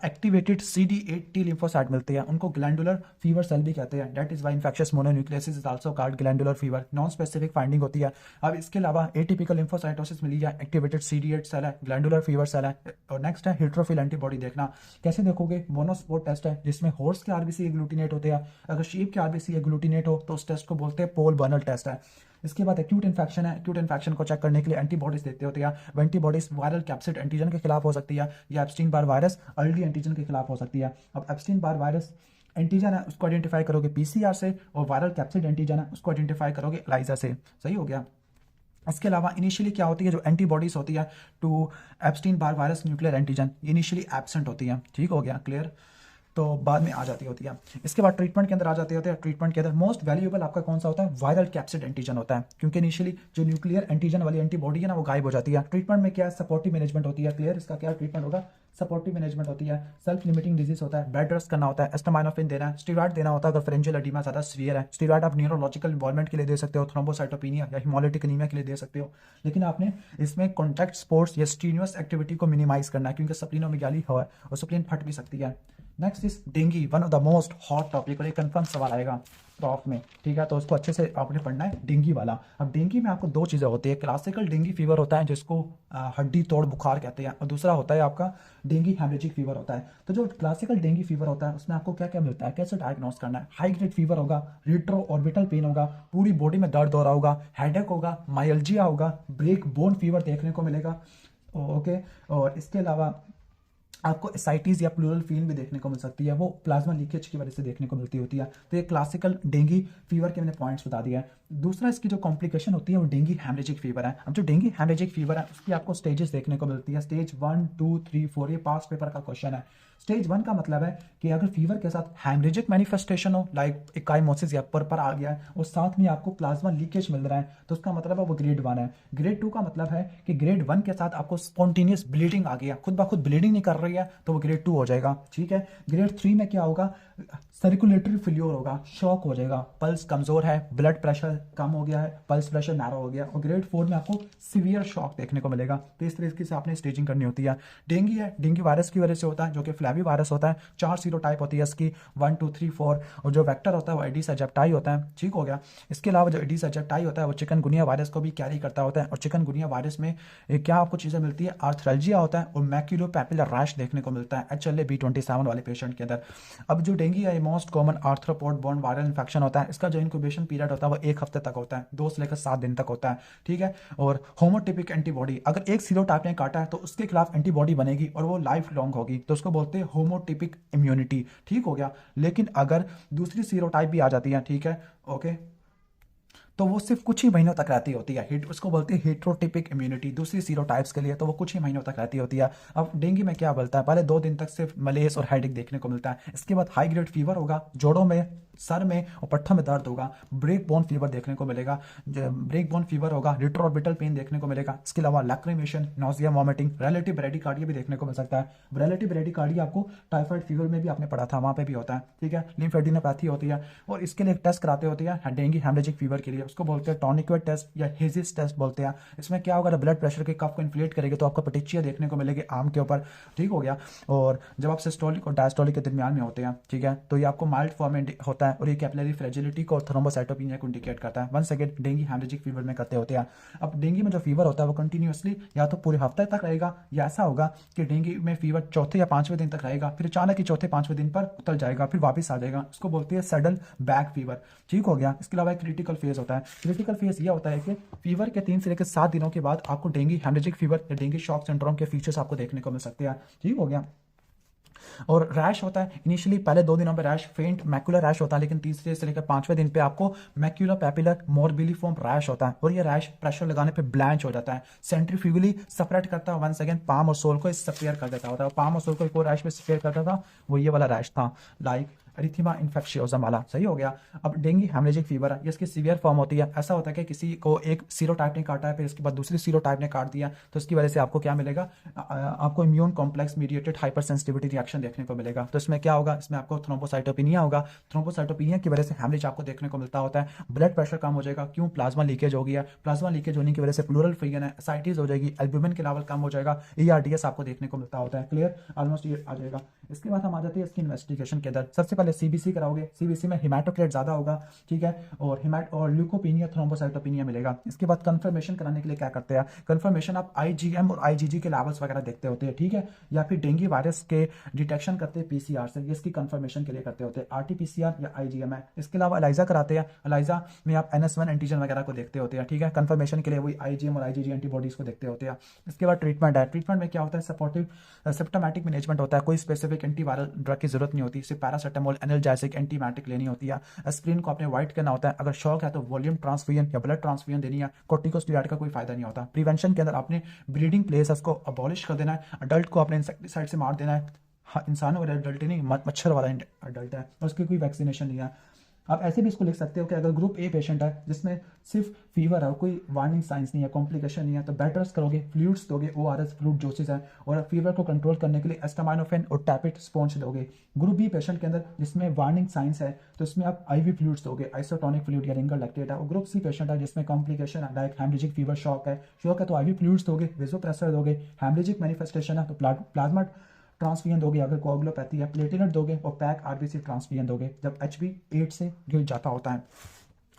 एक्टिवेटेड CD8 टी लिम्फोसाइट मिलते हैं, उनको ग्लैंडुलर फीवर सेल भी कहते हैं। That is why infectious mononucleosis is also called glandular fever, non specific finding होती है। अब इसके अलावा एटिपिकल लिम्फोसाइटोसिस मिली है, एक्टिवेटेड CD8 सेल है, ग्लैंडुलर फीवर सेल है। और नेक्स्ट है हिट्रोफिल एंटीबॉडी देखना। कैसे देखोगे? मोनोस्पोर टेस्ट है, जिसमें हॉर्स के आरबीसी एग्लूटिनेट होते हैं, अगर शीप के आरबीसी एग्लूटिनेट हो तो उस टेस्ट को बोलते हैं पोल बर्नल टेस्ट है। इसके बाद एक्यूट इन्फेक्शन है, एक्यूट इन्फेक्शन को चेक करने के लिए एंटीबॉडीज देते होते हैं। वो एंटीबॉडीज वायरल कैप्सिड एंटीजन के खिलाफ हो सकती है, या Epstein Barr virus early antigen के खिलाफ हो सकती है। अब एप्स्टीन बार वायरस एंटीजन है उसको आइडेंटिफाई करोगे पीसीआर से, और वायरल कैप्सिड एंटीजन है उसको आइडेंटिफाई करोगे एलाइजा से। सही हो गया। इसके अलावा इनिशियली क्या होती है, जो एंटीबॉडीज होती है to Epstein Barr virus nuclear antigen, initially absent होती है। ठीक हो गया, क्लियर, तो बाद में आ जाती होती है। इसके बाद ट्रीटमेंट के अंदर आ जाते होते हैं। ट्रीटमेंट के अंदर मोस्ट वैल्यूएबल आपका कौन सा होता है? वायरल कैप्सिड एंटीजन होता है, क्योंकि इनिशियली जो न्यूक्लियर एंटीजन वाली एंटीबॉडी है ना वो गायब हो जाती है। ट्रीटमेंट में क्या है? सपोर्टिव मैनेजमेंट होती है। क्लियर, इसका क्या ट्रीटमेंट होगा? सपोर्टिव मैनेजमेंट होती है। सेल्फ लिमिटिंग डिजीज होता है, बेड रेस्ट करना होता है, एस्टामाइनोफिन देना है, स्टेरॉइड देना होता है अगर फेरेंजियल एडीमा ज्यादा सीवियर है। स्टेरॉइड आप न्यूरोलॉजिकल इन्वॉल्वमेंट के लिए दे सकते हो, थ्रोम्बोसाइटोपिनिया या हिमोलिटिक एनीमिया के लिए दे सकते हो, लेकिन आपने इसमें कॉन्टैक्ट स्पोर्ट्स या स्ट्रीनुअस एक्टिविटी को मिनिमाइज करना है, क्योंकि सप्लीनोमेगाली है और सप्लीन फट भी सकती है। Next is dinghy, one of the most hot topic, और ये कंफर्म सवाल आएगा प्रॉफ में। ठीक है, तो उसको अच्छे से आपने पढ़ना है, डेंगी वाला। अब डेंगी में आपको दो चीज़ें होती है, क्लासिकल डेंगी फीवर होता है जिसको हड्डी तोड़ बुखार कहते हैं, और दूसरा होता है आपका डेंगी हेमरेजिक फीवर होता है। तो जो क्लासिकल डेंगी फीवर होता है उसमें आपको क्या क्या मिलता है, कैसे डायग्नोस करना है? हाई ग्रेड फीवर होगा, रेट्रो ऑर्बिटल पेन होगा, पूरी बॉडी में दर्द हो रहा होगा, हेडेक होगा, माइल्जिया होगा, ब्रेक बोन फीवर देखने को मिलेगा। ओके, और इसके अलावा आपको एसाइटिस या प्लूरल फीलिंग भी देखने को मिल सकती है, वो प्लाज्मा लीकेज की वजह से देखने को मिलती होती है। तो ये क्लासिकल डेंगी फीवर के मैंने पॉइंट्स बता दिया है। दूसरा इसकी जो कॉम्प्लिकेशन होती है वो डेंगी हेमरेजिक फीवर है। अब जो डेंगी हेमरेजिक फीवर है उसकी आपको स्टेजेस देखने को मिलती है, स्टेज 1, 2, 3, 4, ये पास्ट पेपर का क्वेश्चन है। स्टेज 1 का मतलब है कि अगर फीवर के साथ हेमरेजिक मैनिफेस्टेशन हो, लाइक एकाइमोसिस या पर आ गया है, और साथ में आपको प्लाज्मा लीकेज मिल रहा है, तो उसका मतलब है वो ग्रेड 1 है। ग्रेड 2 का मतलब है कि ग्रेड 1 के साथ आपको स्पॉन्टेनियस ब्लीडिंग आ गया, खुद ब खुद ब्लीडिंग नहीं कर रही है, तो वो ग्रेड 2 हो जाएगा। ठीक है, ग्रेड 3 में क्या होगा? सर्कुलेटरी फेल्योर होगा, शॉक हो जाएगा, पल्स कमजोर है, ब्लड प्रेशर प्रेशर कम हो गया है, पल्स प्रेशर नैरो हो गया, और ग्रेड 4 में आपको सीवियर शॉक देखने को मिलेगा। तो इस तरीके से आपने स्टेजिंग करनी होती है। डेंगू है, डेंगू वायरस की वजह से होता है, जो कि फ्लैवी वायरस होता है। 4 सीरोटाइप होती है इसकी, 1 2 3 4, और जो वेक्टर होता है वो एडिस एजिप्टाई होता है। ठीक हो गया। इसके अलावा जो एडिस एजिप्टाई होता है वो चिकनगुनिया वायरस को भी कैरी करता होता है, और चिकनगुनिया वायरस में क्या आपको चीज़ें मिलती है, आर्थ्रल्जिया होता है और मैक्यूलोपैपुलर रैश देखने को मिलता है HLA-B27 वाले पेशेंट के अंदर। अब जो डेंगू है, most common arthropod born viral infection होता है। इसका जो इंक्यूबेशन पीरियड होता है वो 1 हफ्ते तक होता है, 2 से लेकर 7 दिन तक होता है। ठीक है। और होमोटिपिक एंटीबॉडी, अगर एक सीरोटाइप ने काटा है तो उसके खिलाफ एंटीबॉडी बनेगी और वो लाइफ लॉन्ग होगी, तो उसको बोलते हैं होमोटिपिक इम्यूनिटी। ठीक हो गया। लेकिन अगर दूसरी सीरोटाइप भी आ जाती है, ठीक है, ओके, तो वो सिर्फ कुछ ही महीनों तक रहती होती है। हिट उसको बोलते हैं हेट्रोटिपिक इम्यूनिटी दूसरी सीरोटाइप्स के लिए, तो वो कुछ ही महीनों तक रहती होती है। अब डेंगू में क्या बोलता है, पहले 2 दिन तक सिर्फ मलेस और हेडेक देखने को मिलता है। इसके बाद हाई ग्रेड फीवर होगा, जोड़ों में, सर में और पट्टों में दर्द होगा। ब्रेक बोन फीवर देखने को मिलेगा, ब्रेक बोन फीवर होगा, रिट्रोऑर्बिटल पेन देखने को मिलेगा। इसके अलावा lacrimation, nausea, vomiting, relative bradycardia भी देखने को मिल सकता है। रिलेटिव ब्रेडिकार्डिया आपको टाइफाइड फीवर में भी आपने पढ़ा था, वहाँ पे भी होता है। ठीक है। लिम्फेडिनोपैथी होती है, और इसके लिए एक टेस्ट कराते होते हैं डेंगू हेमरेजिक फीवर के लिए, उसको बोलते हैं टॉर्निक्वेट टेस्ट या हेजिस टेस्ट बोलते हैं। इसमें क्या होगा, ब्लड प्रेशर के कफ को इन्फ्लेट करेंगे तो आपको पेटिचिया देखने को मिलेगी आर्म के ऊपर। ठीक हो गया। और जब आप सिस्टोलिक और डायस्टोलिक के दरमियान में होते हैं, ठीक है, तो ये आपको माइल्ड फॉर्म में होता है, और ये कैपिलरी फ्रेजिलिटी को और थ्रोम्बोसाइटोपिनिया को इंडिकेट करता है। 1 सेकेंड डेंगू हेमरेजिक फीवर में करते होते हैं। अब डेंगू में जो फीवर होता है वो कंटिन्यूसली या तो पूरे हफ्ते तक रहेगा, या ऐसा होगा कि डेंगू में फीवर चौथे या 5वें दिन तक रहेगा, फिर अचानक ही चौथे 5वें दिन पर उतर जाएगा, फिर वापस आ जाएगा। उसको बोलते हैं सडन बैक फीवर। ठीक हो गया। इसके अलावा एक क्रिटिकल फेज होता है। क्रिटिकल फेज यह होता है कि फीवर के 3 से लेकर 7 दिनों के बाद आपको डेंगू हेमरेजिक फीवर या डेंगू शॉक सिंड्रोम के फीचर्स आपको देखने को मिल सकते हैं। ठीक हो गया। और रैश होता है, इनिशियली पहले 2 दिनों में रैश फेंट मैक्यूलर रैश होता है, लेकिन तीसरे से लेकर 5वें दिन पे आपको मैक्यूलर पैपिलर मोरबिलीफॉर्म रैश होता है, और ये रैश प्रेशर लगाने पे ब्लैंच हो जाता है, सेंट्रीफ्यूगली सेपरेट करता है 1 सेकेंड, पाम और सोल को स्फीयर कर देता होता है। पाम और सोल को एक और रैश में स्फीयर करता था, वो ये वाला रैश था, लाइक एरिथीमा इन्फेक्शियोसम वाला। सही हो गया। अब डेंगू हेमरेजिक फीवर है, ये इसकी सीवियर फॉर्म होती है। ऐसा होता है कि किसी को एक सीरोटाइप ने काटा है, फिर इसके बाद दूसरी सीरोटाइप ने काट दिया, तो इसकी वजह से आपको क्या मिलेगा, आपको immune complex mediated hyper sensitivity reaction देखने को मिलेगा। तो इसमें क्या होगा, इसमें आपको थ्रोम्बोसाइटोपिनिया होगा। थ्रोम्बोसाइटोपिनिया की वजह से हेमरेज आपको देखने को मिलता होता है। ब्लड प्रेशर कम हो जाएगा, क्यों, प्लाज्मा लीकेज हो गया। प्लाज्मा लीकेज होने की वजह से प्लूरल फ्रीगन है, एसाइटिस हो जाएगी, एल्ब्यूमिन के लेवल कम हो जाएगा, ERDS आपको देखने को मिलता होता है। क्लियर, ऑलमोस्ट ये आ जाएगा। इसके बाद हम आ जाते हैं इसकी इन्वेस्टिगेशन के अंदर। सबसे पहले CBC कराओगे, CBC में हिमेटोक्रेट ज्यादा होगा, ठीक है, और ल्यूकोपिनिया, थ्रोम्बोसाइटोपिनिया मिलेगा। इसके बाद कंफर्मेशन कराने के लिए क्या करते हैं, कंफर्मेशन आप IgM और IgG के लेवल्स वगैरह देखते होते हैं, ठीक है, या फिर डेंगू वायरस के डिटेक्शन करते हैं PCR से, इसकी कंफर्मेशन के लिए करते होते हैं, RT-PCR या IgM है। इसके अलावा एलाइजा कराते हैं, एलाइजा में आप NS1 एंटीजन वगैरह को देखते होते हैं, ठीक है, कंफर्मेशन के लिए वही IgM और IgG एंटीबॉडीज को देखते होते हैं। इसके बाद ट्रीटमेंट है। ट्रीटमेंट में क्या होता है, सपोर्टिव सिम्प्टोमेटिक मैनेजमेंट होता है, कोई स्पेसिफिक एंटीवायरल ड्रग की जरूरत नहीं होती, सिर्फ पैरासिटामोल, एनाल्जेसिक, एंटीमाइटिक लेनी होती है। एस्प्रिन को आपने वाइट करना होता है, अगर शॉक है तो वॉल्यूम ट्रांसफ्यूजन या ब्लड ट्रांसफ्यूजन देनी है। कोर्टिकोस्टेरॉइड का कोई फायदा नहीं होता। प्रिवेंशन के अंदर आपने ब्लीडिंग प्लेस उसको अबॉलिश कर देना है। अडल्ट को आपने इंसेक्टिसाइड से मार देना है। हाँ, इंसानों वाला अडल्ट नहीं, मच्छर वाला अडल्ट है, और उसकी कोई वैक्सीनेशन नहीं है। आप ऐसे भी इसको लिख सकते हो कि अगर ग्रुप ए पेशेंट है जिसमें सिर्फ फीवर है, कोई वार्निंग साइंस नहीं है, कॉम्प्लिकेशन नहीं है, तो बेड रेस्ट करोगे, फ्लूइड्स दोगे, ORS फ्लूइड जोसेस है, और फीवर को कंट्रोल करने के लिए एस्टामाइनोफेन और टैपिट स्पॉन्ज दोगे। ग्रुप बी पेशेंट के अंदर जिसमें वार्निंग साइंस है, तो इसमें आप IV फ्लूइड्स दोगे, आइसोटोनिक फ्लूइड या रिंगर लैक्टेट है। और ग्रुप सी पेशेंट है जिसमें कॉम्प्लिकेशन है, लाइक हेमरेजिक फीवर, शॉक है तो IV फ्लूइड्स दोगे, वेसोप्रेसर दोगे। हेमरेजिक मैनिफेस्टेशन है तो प्लाज्मा ट्रांसफ्यूजन दोगे, अगर कोआगुलोपैथी है प्लेटिलेट दोगे, और पैक RBC ट्रांसफ्यूजन दोगे जब HB 8 से गिर जाता होता है।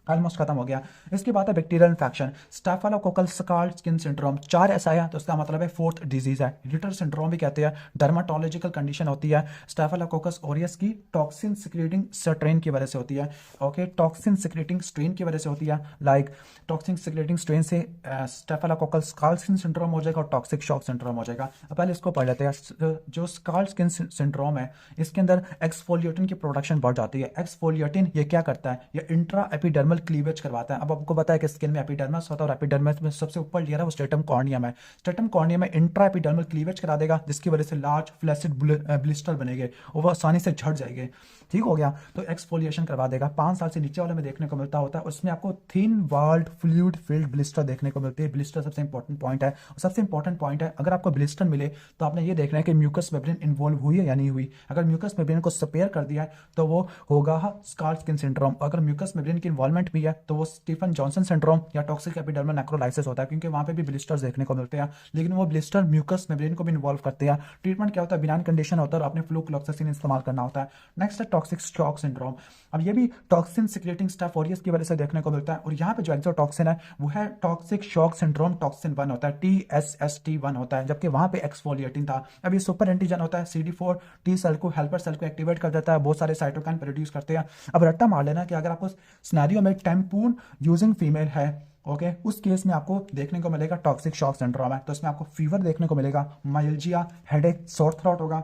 ऑलमोस्ट खत्म हो गया। इसके बाद है bacterial infection, staphylococcal scalded skin syndrome. 4 ऐसा है तो इसका मतलब है 4th डिजीज है। रिटर सिंड्रोम भी कहते हैं, डर्माटोलॉजिकल कंडीशन होती है, स्टाफिलोकोकस ऑरियस की टॉक्सिन सिक्रेटिंग स्ट्रेन की वजह से होती है। ओके, टॉक्सिन सिक्रेटिंग स्ट्रेन की वजह से होती है, लाइक टॉक्सिन सिक्रेटिंग स्ट्रेन से स्टाफिलोकोकल स्कार्ड स्किन सिंड्रोम हो जाएगा और टॉक्सिक शॉक सिंड्रोम हो जाएगा। अब पहले इसको पढ़ लेते हैं। जो स्कार्ड स्किन सिंड्रोम है, इसके अंदर एक्सफोलिएटिन की प्रोडक्शन बढ़ जाती है। एक्सफोलिएटिन ये क्या करता है, ये इंट्रा एपिडर्मल क्लीवेज करवाता है। अब आपको पता है कि स्किन में एपिडर्मिस होता है, और एपिडर्मिस में सबसे ऊपर लेयर है वो स्ट्रेटम कॉर्नियम है। स्ट्रेटम कॉर्नियम में इंट्रा एपिडर्मल क्लीवेज करा देगा, जिसकी वजह से लार्ज फ्लैसिड ब्लिस्टर बनेंगे और वो आसानी से झड़ जाएंगे। ठीक हो गया, तो एक्सफोलिएशन करवा देगा। 5 साल से नीचे वाले में देखने को मिलता होता है, उसमें आपको thin walled fluid filled blister देखने को मिलती है। ब्लिस्टर सबसे इंपॉर्टेंट पॉइंट है, और सबसे इंपॉर्टेंट पॉइंट है, अगर आपको ब्लिस्टर मिले तो आपने ये देखना है कि म्यूकस मेम्ब्रेन इन्वॉल्व हुई है या नहीं हुई। अगर म्यूकस मेम्ब्रेन को स्पेयर कर दिया है तो वो होगा स्कार्ड स्किन सिंड्रोम। अगर म्यूकस मेम्ब्रेन की इन्वॉल्वमेंट वेरिएंट भी है, तो वो स्टीफन जॉनसन सिंड्रोम या टॉक्सिक एपिडर्मल नेक्रोलाइसिस होता है, क्योंकि वहाँ पे भी ब्लिस्टर्स देखने को मिलते हैं, लेकिन वो ब्लिस्टर म्यूकस मेम्ब्रेन को भी इन्वॉल्व करते हैं। ट्रीटमेंट क्या होता है, बिनाइन कंडीशन होता है और आपने फ्लूक्लोक्सासिन इस्तेमाल करना होता है। नेक्स्ट है टॉक्सिक शॉक सिंड्रोम। अब ये भी टॉक्सिन सिक्रेटिंग स्टफ ऑरियस की वजह से देखने को मिलता है, और यहाँ पे जो एक्सोटॉक्सिन है वो है टॉक्सिक शॉक सिंड्रोम टॉक्सिन 1 होता है, TSST1 होता है, जबकि वहाँ पे एक्सफोलिएटिन था। अब ये सुपर एंटीजन होता है, CD4 टी सेल को, हेल्पर सेल को एक्टिवेट कर देता है, बहुत सारे साइटोकाइन प्रोड्यूस करते हैं। अब रट्टा मार लेना कि अगर आपको सिनेरियो में टेम्पून यूजिंग फीमेल है, ओके, उस केस में आपको देखने को मिलेगा टॉक्सिक शॉक सिंड्रोम है, तो इसमें आपको फीवर देखने को मिलेगा, माइल्जिया, हेडेक, सोर थ्रोट होगा,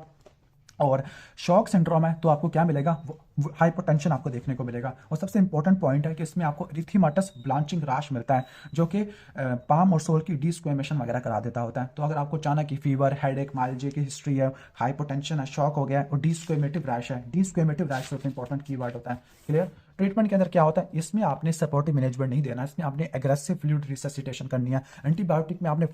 और शॉक सिंड्रोम है तो आपको क्या मिलेगा, हाइपोटेंशन आपको देखने को मिलेगा। और सबसे इंपॉर्टेंट पॉइंट है कि इसमें आपको इरिथेमाटस ब्लांचिंग रैश मिलता है, जो कि पाम और सोल की डिस्क्वेमेशन वगैरह करा देता होता है। तो अगर आपको अचानक की फीवर, हेडेक, माइल्जिया की हिस्ट्री है, हाइपोटेंशन है, शॉक हो गया है और डिस्क्वेमेटिव रैश है, डिस्क्वेमेटिव रैश सबसे इंपॉर्टेंट कीवर्ड होता है। क्लियर। ट्रीटमेंट के अंदर क्या होता है, इसमें आपने सपोर्टिव मैनेजमेंट नहीं देना, इसमें आपने एग्रेसिव फ्लूइड रिससिटेशन करनी है। एंटीबायोटिक में आपने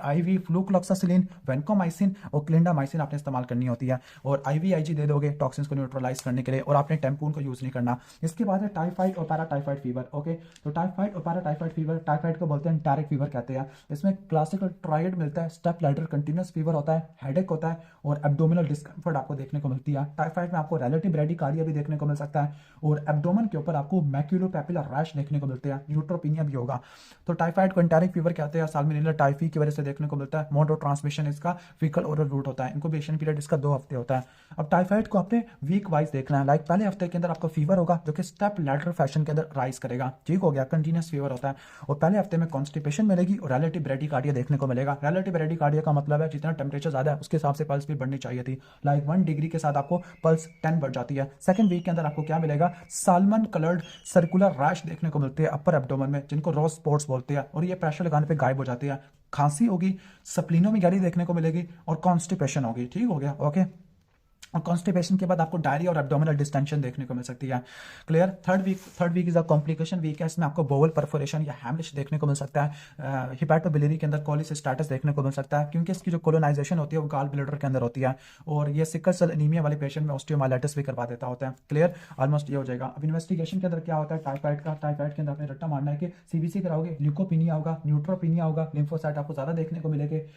IV फ्लूक्लोक्सासिलिन, वेंकोमाइसिन और क्लिंडामाइसिन आपने इस्तेमाल करनी होती है, और IVIG दे दोगे टॉक्सिन्स को न्यूट्रलाइज करने के लिए, और आपने टेम्पून को यूज नहीं करना। इसके बाद है टाइफाइड और पैराटाइफाइड फीवर। ओके, तो टाइफाइड और पैराटाइफाइड फीवर, टाइफाइड को बोलते हैं एंटेरिक फीवर कहते हैं। इसमें क्लासिकल ट्राइड मिलता है, स्टेप लैडर कंटिन्यूस फीवर होता है, हेडेक होता है और एब्डोमिनल डिस्कम्फर्ट आपको देखने को मिलती है। टाइफाइड में आपको रिलेटिव ब्रेडिकार्डिया भी देखने को मिल सकता है, और एब्डोमेन के ऊपर आपको मैक्यूलोपैपुलर रैश देखने को मिलते हैं, न्यूट्रोपिनिया भी होगा। तो टाइफाइड को एंटेरिक फीवर कहते हैं, साल्मोनेला टाइफी की वजह से देखने को मिलता है। मोड ऑफ ट्रांसमिशन इसका फीकल ओरल रूट होता है, इंक्यूबेशन पीरियड इसका 2 हफ्ते होता है। अब टाइफाइड को आपने वीक वाइज देखना है, लाइक पहले हफ्ते के अंदर आपको फीवर होगा जो कि स्टेप लैडर फैशन के अंदर राइज करेगा, ठीक हो गया, कंटिन्यूस फीवर होता है, और पहले हफ्ते में कॉन्स्टिपेशन मिलेगी और रिलेटिव ब्रेडिकार्डिया देखने को मिलेगा। रिलेटिव ब्रेडिकार्डिया का मतलब है जितना टेम्परेचर ज्यादा है उसके हिसाब से पल्स भी बढ़नी चाहिए थी, लाइक 1 डिग्री के साथ आपको पल्स 10 बढ़ जाती है। सेकंड वीक के अंदर आपको क्या मिलेगा, साल्मन कलर्ड सर्कुलर रैश देखने को मिलती है अपर एब्डोमेन में, जिनको रोज स्पॉट्स बोलते हैं, और ये प्रेशर लगाने पे गायब हो जाती है। खांसी होगी, स्प्लीनो में गैरी देखने को मिलेगी, और कॉन्स्टिपेशन होगी, ठीक हो गया, ओके। और कॉन्स्टिपेशन के बाद आपको डायरिया और एब्डोमिनल डिस्टेंशन देखने को मिल सकती है। Clear. Third week is a complication week है, इसमें आपको बोवल परफोरेशन या हैमरेज देखने को मिल सकता है। हिपैटोबिलियरी के अंदर कोलिसिस्टाटिस देखने को मिल सकता है, क्योंकि इसकी जो कोलोनाइजेशन होती है वो गाल ब्लैडर के अंदर होती है, और ये सिकल सेल एनीमिया वाले पेशेंट में ऑस्टियोमाइलाइटिस भी करवा देता होता है। क्लियर, ऑलमोस्ट ये हो जाएगा। अब इन्वेस्टिगेशन के अंदर क्या होता है टाइफाइड का, टाइफाइड के अंदर आपने रट्टा मारना है कि CBC कराओगे, ल्यूकोपिनिया होगा, न्यूट्रोपिनिया होगा, लिम्फोसाइट आपको ज्यादा देखने को मिलेंगे,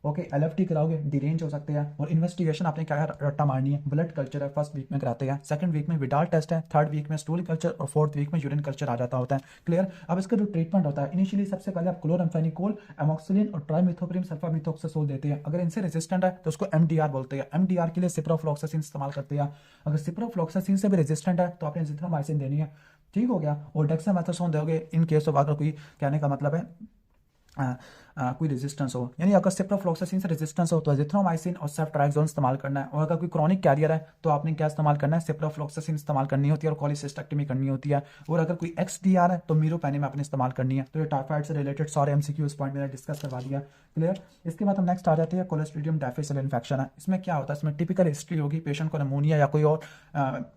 ओके, LFT कराओगे, डिरेंज हो सकते हैं। और इन्वेस्टिगेशन आपने क्या है, रट्टा मारनी है। ब्लड कल्चर है, फर्स्ट वीक में कराते हैं, सेकंड वीक में विडाल टेस्ट है, थर्ड वीक में स्टूल कल्चर, और फोर्थ वीक में यूरिन कल्चर आ जाता होता है। क्लियर। अब इसका जो ट्रीटमेंट होता है, इनिशियली सबसे पहले आप क्लोराम्फेनिकोल, एमोक्सिलिन और ट्राइमिथोप्रिम सल्फामिथोक्साजोल देते हैं। अगर इनसे रेजिस्टेंट है तो उसको MDR बोलते हैं। MDR के लिए सिप्रोफ्लॉक्सासिन इस्तेमाल करते हैं। अगर सिप्रोफ्लॉक्सासिन से भी रेजिस्टेंट है तो आपने एजिथ्रोमाइसिन देनी है, ठीक हो गया। और डेक्सामेथासोन दोगे इन केस ऑफ, अगर कोई, कहने का मतलब है कोई रेजिस्टेंस हो, यानी अगर सिप्रोफ्लॉक्सासिन से रेजिस्टेंस हो तो एजिथ्रोमाइसिन और सेफ्ट्राक्सोन इस्तेमाल करना है। और अगर कोई क्रॉनिक कैरियर है तो आपने क्या इस्तेमाल करना है, सिप्रोफ्लॉक्सासिन इस्तेमाल करनी होती है और कोलिसिस्टेक्टमी करनी होती है। और अगर कोई XDR है तो मीरोपेनिम आपने इस्तेमाल करनी है। तो ये टाइफाइड से रिलेटेड सारे MCQ इस पॉइंट मैंने डिस्कस करवा दिया। क्लियर। इसके बाद हम नेक्स्ट आ जाते हैं कोलोस्ट्रीडियम डिफिसिल इन्फेक्शन है। इसमें क्या होता है, इसमें टिपिकल हिस्ट्री होगी, पेशेंट को निमोनिया या कोई और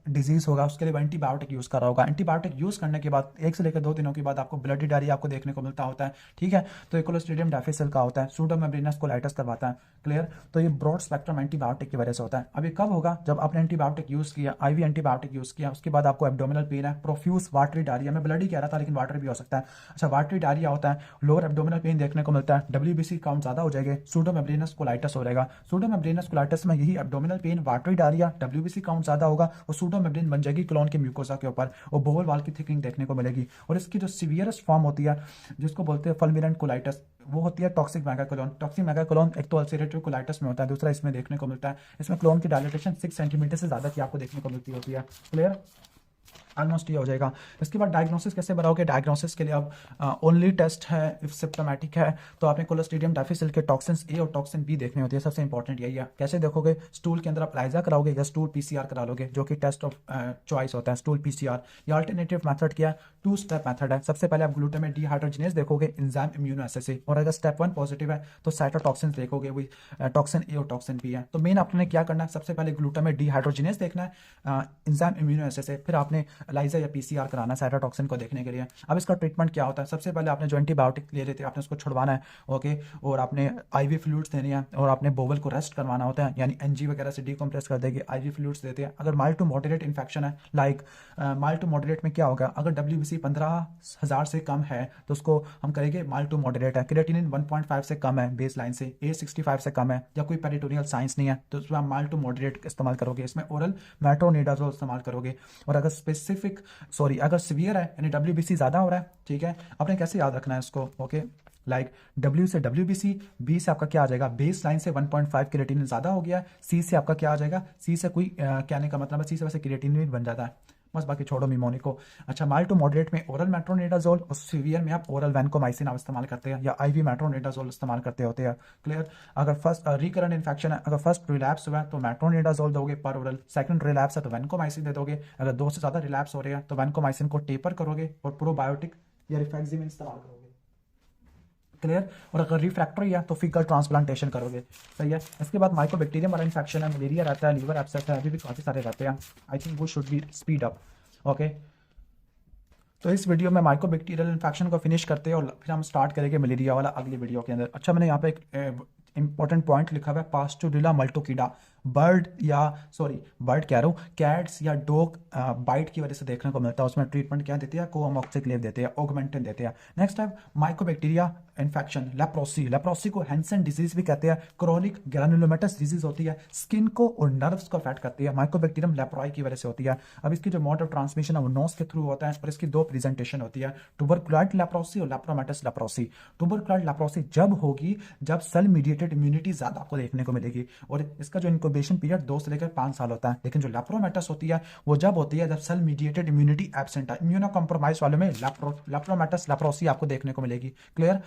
डिजीज होगा, उसके लिए एंटीबायोटिक यूज कर रहा होगा। एंटीबायोटिक यूज करने के बाद 1 से लेकर 2 दिनों के बाद आपको ब्लडी डायरिया आपको देखने को मिलता होता है, ठीक है। तो ये कोलोस्ट्रीडियम डिफिसिल का होता है, सूडोमेम्ब्रेनस कोलाइटिस करवाता है। क्लियर। तो ये ब्रॉड स्पेक्ट्रम एंटीबायोटिक की वजह से होता है। अभी कब होगा, जब आपने एंटीबायोटिक यूज किया, IV एंटीबायोटिक यूज किया, उसके बाद आपको एब्डोमिनल पेन है, प्रोफ्यूज वाटरी डायरिया, मैं ब्लडी कह रहा था लेकिन वाटर भी हो सकता है, अच्छा वाटरी डायरिया होता है, लोअर एब्डोमिनल पेन देखने को मिलता है, WBC काउंट ज्यादा हो जाएगा, सूडोमेम्ब्रेनस कोलाइटिस हो जाएगा। सूडोमेम्ब्रेनस कोलाइटिस में यही abdominal pain, watery diarrhoea, WBC count ज्यादा होगा, और सूडोमेम्ब्रेन बन जाएगी क्लोन के म्यूकोसा के ऊपर, और बोवल वाल की थिकनिंग देखने को मिलेगी। और इसकी जो सीवियरेस्ट फॉर्म होती है जिसको बोलते हैं फुलमिनेंट कोलाइटिस, वो होती है टॉक्सिक मेगाकोलोन। टॉक्सिक मेगाकोलोन एक तो अल्सरेटिव कोलाइटिस में होता है, दूसरा इसमें देखने को मिलता है। इसमें क्लोन की डायलेटेशन 6 सेंटीमीटर से ज्यादा की आपको देखने को मिलती होती है। क्लियर। ऑलमोस्ट ये हो जाएगा। इसके बाद डायग्नोसिस कैसे बनाओगे, डायग्नोसिस के लिए अब ओनली टेस्ट है, इफ सिम्प्टोमेटिक है तो आपने कोलोस्ट्रीडियम डिफिसिल के टॉक्सिन A और टॉक्सिन B देखनी होती है। सबसे इंपॉर्टेंट यही है। कैसे देखोगे, स्टूल के अंदर आप ELISA कराओगे या स्टूल PCR करा लोगे, जो कि टेस्ट ऑफ चॉइस होता है, स्टूल PCR। या अल्टरनेटिव मेथड क्या है, 2 स्टेप मेथड है। सबसे पहले आप ग्लूटामेट डिहाइड्रोजिनेज देखोगे, एंजाइम इम्यूनोएसिस, और अगर स्टेप 1 पॉजिटिव है तो साइटोटॉक्सिन देखोगे, वही टॉक्सिन A और टॉक्सिन B है। तो मेन आपने क्या करना है, सबसे पहले ग्लूटामेट डिहाइड्रोजिनेज देखना है, एंजाइम इम्यूनोएसिस, फिर आपने एलाइजा या पीसीआर कराना है साइटोटॉक्सिन को देखने के लिए। अब इसका ट्रीटमेंट क्या होता है? सबसे पहले आपने जो एंटीबायोटिक ले लेते हैं आपने उसको छुड़वाना है, ओके, और आपने आईवी फ्लूइड्स देने हैं और आपने बोवल को रेस्ट करवाना होता है, यानी एनजी वगैरह से डीकम्प्रेस कर देंगे, आईवी फ्लूइड्स देते हैं। अगर माइल्ड टू मॉडरेट इन्फेक्शन है, लाइक माइल्ड टू मॉडरेट में क्या होगा, अगर डब्ल्यूबीसी 15,000 से कम है तो उसको हम करेंगे माइल्ड टू मॉडरेट है। क्रिएटिनिन 1.5 से कम है बेस लाइन से, A65 से कम है या कोई पेरिटोनियल साइंस नहीं है तो उसमें आप माइल्ड टू मॉडरेट इस्तेमाल करोगे, इसमें ओरल मेट्रोनिडाजोल इस्तेमाल करोगे। और अगर अगर सीवियर है यानी डब्ल्यूबीसी ज़्यादा हो रहा है, ठीक है, आपने कैसे याद रखना है इसको, ओके, लाइक W से WBC, B से आपका क्या आ जाएगा, बेस लाइन से 1.5 क्रिएटिनिन ज़्यादा हो गया, C से आपका क्या आ जाएगा, C से कोई कहने का मतलब है C से वैसे क्रिएटिनिन बन जाता है, बस बाकी छोड़ो निमोनिक को। अच्छा, माइल्ड टू मॉडरेट में ओरल मेट्रोनिडाजोल और सीवियर में आप ओरल वैनकोमाइसिन आप इस्तेमाल करते हैं या आईवी मेट्रोनिडाजोल इस्तेमाल करते होते हैं, क्लियर। अगर फर्स्ट रिकरेंट इन्फेक्शन है, अगर फर्स्ट रिलैप्स हुआ है तो मेट्रोनिडाजोल दोगे पर ओरल, सेकंड रिलैप्स है तो वैनकोमाइसिन दे दोगे, अगर 2 से ज़्यादा रिलैप्स हो रहे हैं तो वैनकोमाइसिन को टेपर करोगे और प्रोबायोटिक या रिफैक्सिमिन इस्तेमाल करोगे, क्लियर। और अगर रिफ्रैक्टरी है तो फीकल ट्रांसप्लांटेशन करोगे, सही है। इसके बाद माइकोबैक्टीरियम वाला इन्फेक्शन है, मलेरिया रहता है, लीवर एब्सेस है, अभी भी काफ़ी सारे रहते हैं, आई थिंक वो should be speed up, okay. तो इस वीडियो में माइकोबैक्टीरियल इन्फेक्शन को फिनिश करते हैं और फिर हम स्टार्ट करेंगे मलेरिया वाला अगली वीडियो के अंदर। अच्छा, मैंने यहाँ पे एक इंपॉर्टेंट पॉइंट लिखा हुआ है, पास्टुरिला मल्टोकिडा, बर्ड कह रहा हूँ, कैट्स या डॉग बाइट की वजह से देखने को मिलता है। उसमें ट्रीटमेंट क्या देते हैं, कोअमोक्सिक्लेव देते हैं, ऑगमेंटिन देते हैं। नेक्स्ट है माइकोबैक्टीरिया इन्फेक्शन, लेप्रोसी को हैंसन डिजीज भी कहते हैं, क्रोनिक ग्रैनुलोमेटस डिजीज होती है, स्किन को और नर्व्स को अफेक्ट करती है, माइकोबैक्टीरियम लेप्रोई की वजह से होती है। अब इसकी जो मोड ऑफ ट्रांसमिशन है वो नोज के थ्रू होता है और इसकी 2 प्रेजेंटेशन होती है, ट्यूबरकुलोइड लेप्रोसी और लेप्रोमेटस लेप्रोसी। ट्यूबरकुलोइड लेप्रोसी जब होगी जब सेल मीडिएटेड इम्यूनिटी ज्यादा आपको देखने को मिलेगी और इसका जो इंक्यूबेशन पीरियड 2 से लेकर 5 साल होता है। लेकिन जो लेप्रोमेटस होती है वो जब होती है जब सेल मीडिएटेड इम्यूनिटी एब्सेंट है, इम्यूनो कॉम्प्रोमाइज वाले में लेप्रोमेटस लेप्रोसी आपको देखने को मिलेगी, क्लियर।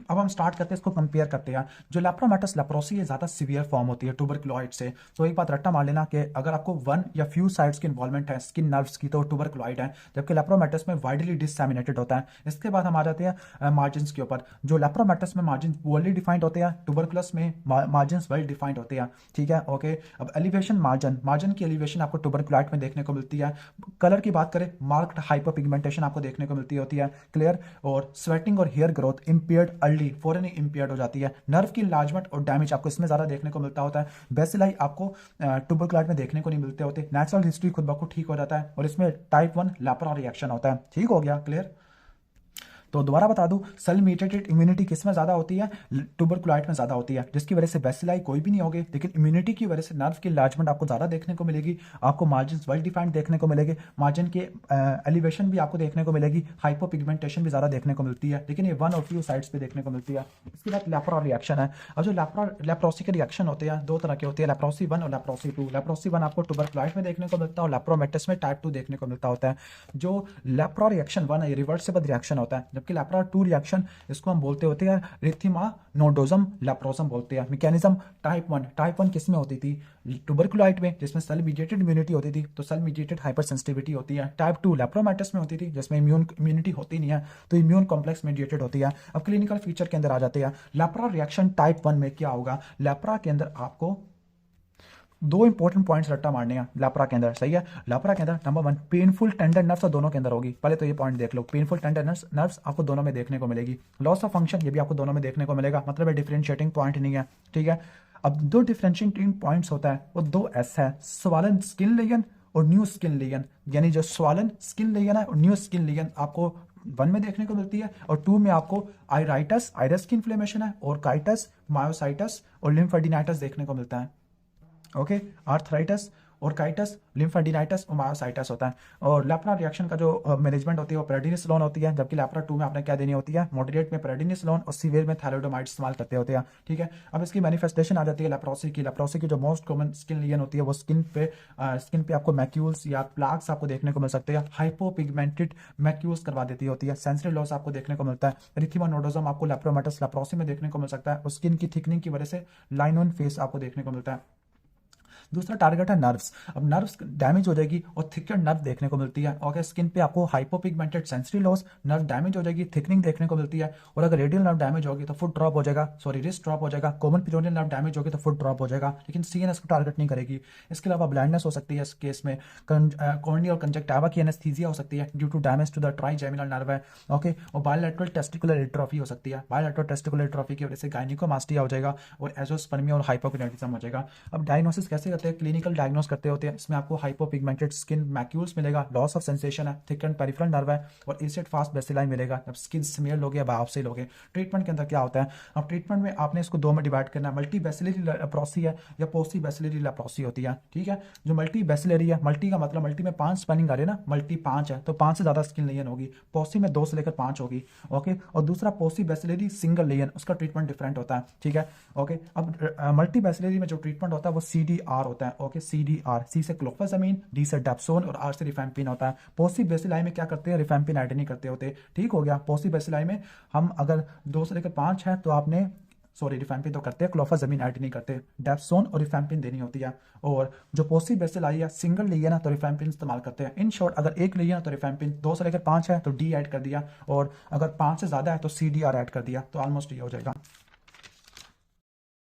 अब हम स्टार्ट करते हैं, इसको कंपेयर करते हैं। जो लेप्रोमेटस लेप्रोसी है ज़्यादा सीवियर फॉर्म होती है ट्यूबरकुलोइड से, तो एक बात रट्टा मार लेना कि अगर आपको 1 या फ्यू साइड्स की इन्वॉल्वमेंट है स्किन नर्व्स की तो ट्यूबरकुलोइड है, जबकि लेप्रोमेटस में वाइडली डिससेमिनेटेड होता है। इसके बाद हम आ जाते हैं मार्जिन के ऊपर। जो लेप्रोमेटस में मार्जिन वेल डिफाइंड होते हैं, ट्यूबरकुलस में मार्जिन वेल डिफाइंड होते हैं, ठीक है, ओके। अब एलिवेशन मार्जिन की एलिवेशन आपको ट्यूबरकुलोइड में देखने को मिलती है। कलर की बात करें, मार्क्ड हाइपरपिगमेंटेशन आपको देखने को मिलती होती है, क्लियर। और स्वेटिंग और हेयर ग्रोथ इंपेयर्ड अर्ली फॉरन इंपेयर्ड हो जाती है। नर्व की इन्लार्जमेंट और डैमेज आपको इसमें ज्यादा देखने को मिलता होता है। बेसिलाई आपको ट्यूबरकुलोइड में देखने को नहीं मिलते होते। नेचुरल हिस्ट्री खुद ब खुद ठीक हो जाता है और इसमें टाइप 1 लैप्रा रिएक्शन होता है, ठीक हो गया, क्लियर। तो दोबारा बता दूं, सेल मीडिएटेड इम्यूनिटी किस में ज्यादा होती है, ट्यूबरकुलोइड में ज्यादा होती है, जिसकी वजह से बेसिलाई कोई भी नहीं होगी, लेकिन इम्यूनिटी की वजह से नर्व की इन्लार्जमेंट आपको ज्यादा देखने को मिलेगी, आपको मार्जिन वेल डिफाइंड देखने को मिलेगी, मार्जिन के एलिवेशन भी आपको देखने को मिलेगी, हाइपोपिगमेंटेशन भी ज्यादा देखने को मिलती है, लेकिन ये 1 और फ्यू साइड्स पे देखने को मिलती है। इसके बाद लेप्रा रिएक्शन है। अब जो लेप्रोसी के रिएक्शन होते हैं 2 तरह के होते हैं, लेप्रोसी 1 और लेप्रोसी 2। लेप्रोसी 1 आपको ट्यूबरकुलोइड में देखने को मिलता है और लेप्रोमेटस में टाइप 2 देखने को मिलता होता है। जो लेप्रा रिएक्शन 1 है ये रिवर्सिबल रिएक्शन होता है, जबकि लेप्रा 2 रिएक्शन इसको हम बोलते होते हैं रिथिमा नोडोजम लेप्रोसम बोलते हैं। मैकेनिज्म टाइप 1 किस में होती थी, ट्यूबरकुलोइड में, जिसमें सेल मीडिएटेड इम्यूनिटी होती थी, तो सेल मीडिएटेड हाइपर सेंसिटिविटी होती है। टाइप 2 लेप्रोमेटस में होती थी, जिसमें इम्यूनिटी होती नहीं है, तो इम्यून कॉम्प्लेक्स मीडिएटेड होती है। अब क्लिनिकल फीचर के अंदर आ जाते हैं। लेप्रा रिएक्शन टाइप 1 में क्या होगा, लेप्रा के अंदर आपको 2 इंपॉर्टेंट पॉइंट्स रट्टा मारने हैं लेप्रा के अंदर, सही है। लेप्रा के अंदर नंबर 1 पेनफुल टेंडर नर्व्स दोनों के अंदर होगी, पहले तो ये पॉइंट देख लो, पेनफुल टेंडर नर्व्स आपको दोनों में देखने को मिलेगी। लॉस ऑफ फंक्शन ये भी आपको दोनों में देखने को मिलेगा, मतलब है डिफरेंशिएटिंग पॉइंट नहीं है, ठीक है। अब 2 डिफरेंशिएटिंग पॉइंट्स होता है वो 2 एस है, स्वालन स्किन लेजन और न्यू स्किन लेजन, यानी जो स्वालन स्किन लेजन है और न्यू स्किन लेजन आपको 1 में देखने को मिलती है और 2 में आपको आयराइटस आइरस की इन्फ्लेमेशन है और काइटस मायोसाइटस और लिम्फेडिनाइटिस देखने को मिलता है, ओके। आर्थराइटिस और काइटस, लिम्फेडिनाइटिस और मायोसाइटस होता है। और लेप्रा रिएक्शन का जो मैनेजमेंट होती है वो प्रेडिनिसोलोन होती है, जबकि लेप्रा 2 में आपने क्या देनी होती है, मॉडरेट में प्रेडिनिसोलोन और सीवियर में थायरोइडामाइड इस्तेमाल करते होते हैं, ठीक है। अब इसकी मैनिफेस्टेशन आ जाती है लेप्रोसी की जो मोस्ट कॉमन स्किन लीजन होती है वो स्किन पे आपको मैक्यूल्स या प्लाग्स आपको देखने को मिल सकते हैं, हाइपोपिगमेंटेड मैक्यूल्स करवा देती होती है, सेंसरी लॉस आपको देखने को मिलता है, रिथिमा नोडोजम आपको लेप्रोमेटस लेप्रोसी में देखने को मिल सकता है और स्किन की थिकनिंग की वजह से लाइन ऑन फेस आपको देखने को मिलता है। दूसरा टारगेट है नर्व्स। अब नर्व्स डैमेज हो जाएगी और थिकर नर्व देखने को मिलती है। ओके, स्किन पे आपको hypopigmented sensory loss, nerve damage हो जाएगी, थिकनिंग देखने को मिलती है। और अगर रेडियल नर्व डैमेज होगी तो फुट ड्रॉप हो जाएगा, सॉरी रिस्ट ड्रॉप हो जाएगा। कॉमन पिरोनियल नर्व डैमेज होगी तो फुट ड्रॉप हो जाएगा, लेकिन सीएनएस को टारगेट नहीं करेगी। इसके अलावा ब्लाइंडनेस हो सकती है इस केस में। कॉर्निया और कंजक्टिवा की एनेस्थीसिया हो सकती है due to damage to the trigeminal nerve है। ओके, और बायलैटरल टेस्टिकुलर एट्रोफी हो सकती है। बायलैटरल टेस्टिकुलर एट्रोफी की वजह से गायनिकोमास्टिया हो जाएगा और एजोस्पर्मिया और हाइपोपिगमेंटिज्म हो जाएगा। अब डायग्नोसिस कैसे करते हैं? क्लिनिकल डायग्नोस करते होते हैं। इसमें आपको हाइपोपिगमेंटेड स्किन मैक्यूल्स मिलेगा, लॉस ऑफ सेंसेशन है, थिकन पेरिफेरल नर्व है और एसिड फास्ट बेसिलाई मिलेगा। जब स्किन स्मीयर लोगे या बायोप्सी लोगे। ट्रीटमेंट के अंदर क्या होता है? अब ट्रीटमेंट में आपने इसको दो में डिवाइड करना है, मल्टी बेसिलरी लेप्रोसी है या पोस्टी बेसिलरी लेप्रोसी होती है। ठीक है, जो मल्टी बेसिलरी है, मल्टी का मतलब मल्टी में 5 स्पेलिंग आ रही है ना, मल्टी 5 है तो 5 से ज्यादा स्किन लेयन होगी। पोस्टी में 2 से लेकर 5 होगी। ओके, और दूसरा पोस्टी बेसिलरी सिंगल लेयन, उसका ट्रीटमेंट डिफरेंट होता है। ठीक है, ओके। अब मल्टी बेसिलरी में जो ट्रीटमेंट होता है वो CDR होता है। ओके, CDR, C से क्लोफाजामिन, D से डेप्सोन और R से रिफैम्पिन होता है। पोस्टी बेसिलाई में क्या करते हैं? रिफैम्पिन ऐड नहीं करते होते। ठीक हो गया। पोस्टी बेसिलाई में हम अगर 2 से लेकर 5 है तो आपने, सॉरी रिफैम्पिन तो करते हैं, क्लोफाजामिन ऐड नहीं करते। डेप्सोन और रिफैम्पिन देनी होती है। और जो पोस्टी बेसिलाई है सिंगल लिया ना तो रिफैम्पिन इस्तेमाल करते हैं। इन शॉर्ट, अगर एक लिया तो रिफैम्पिन, 2 से लेकर 5 है तो D ऐड कर दिया, और अगर 5 से ज्यादा है तो CDR ऐड कर दिया, तो ऑलमोस्ट ये हो जाएगा।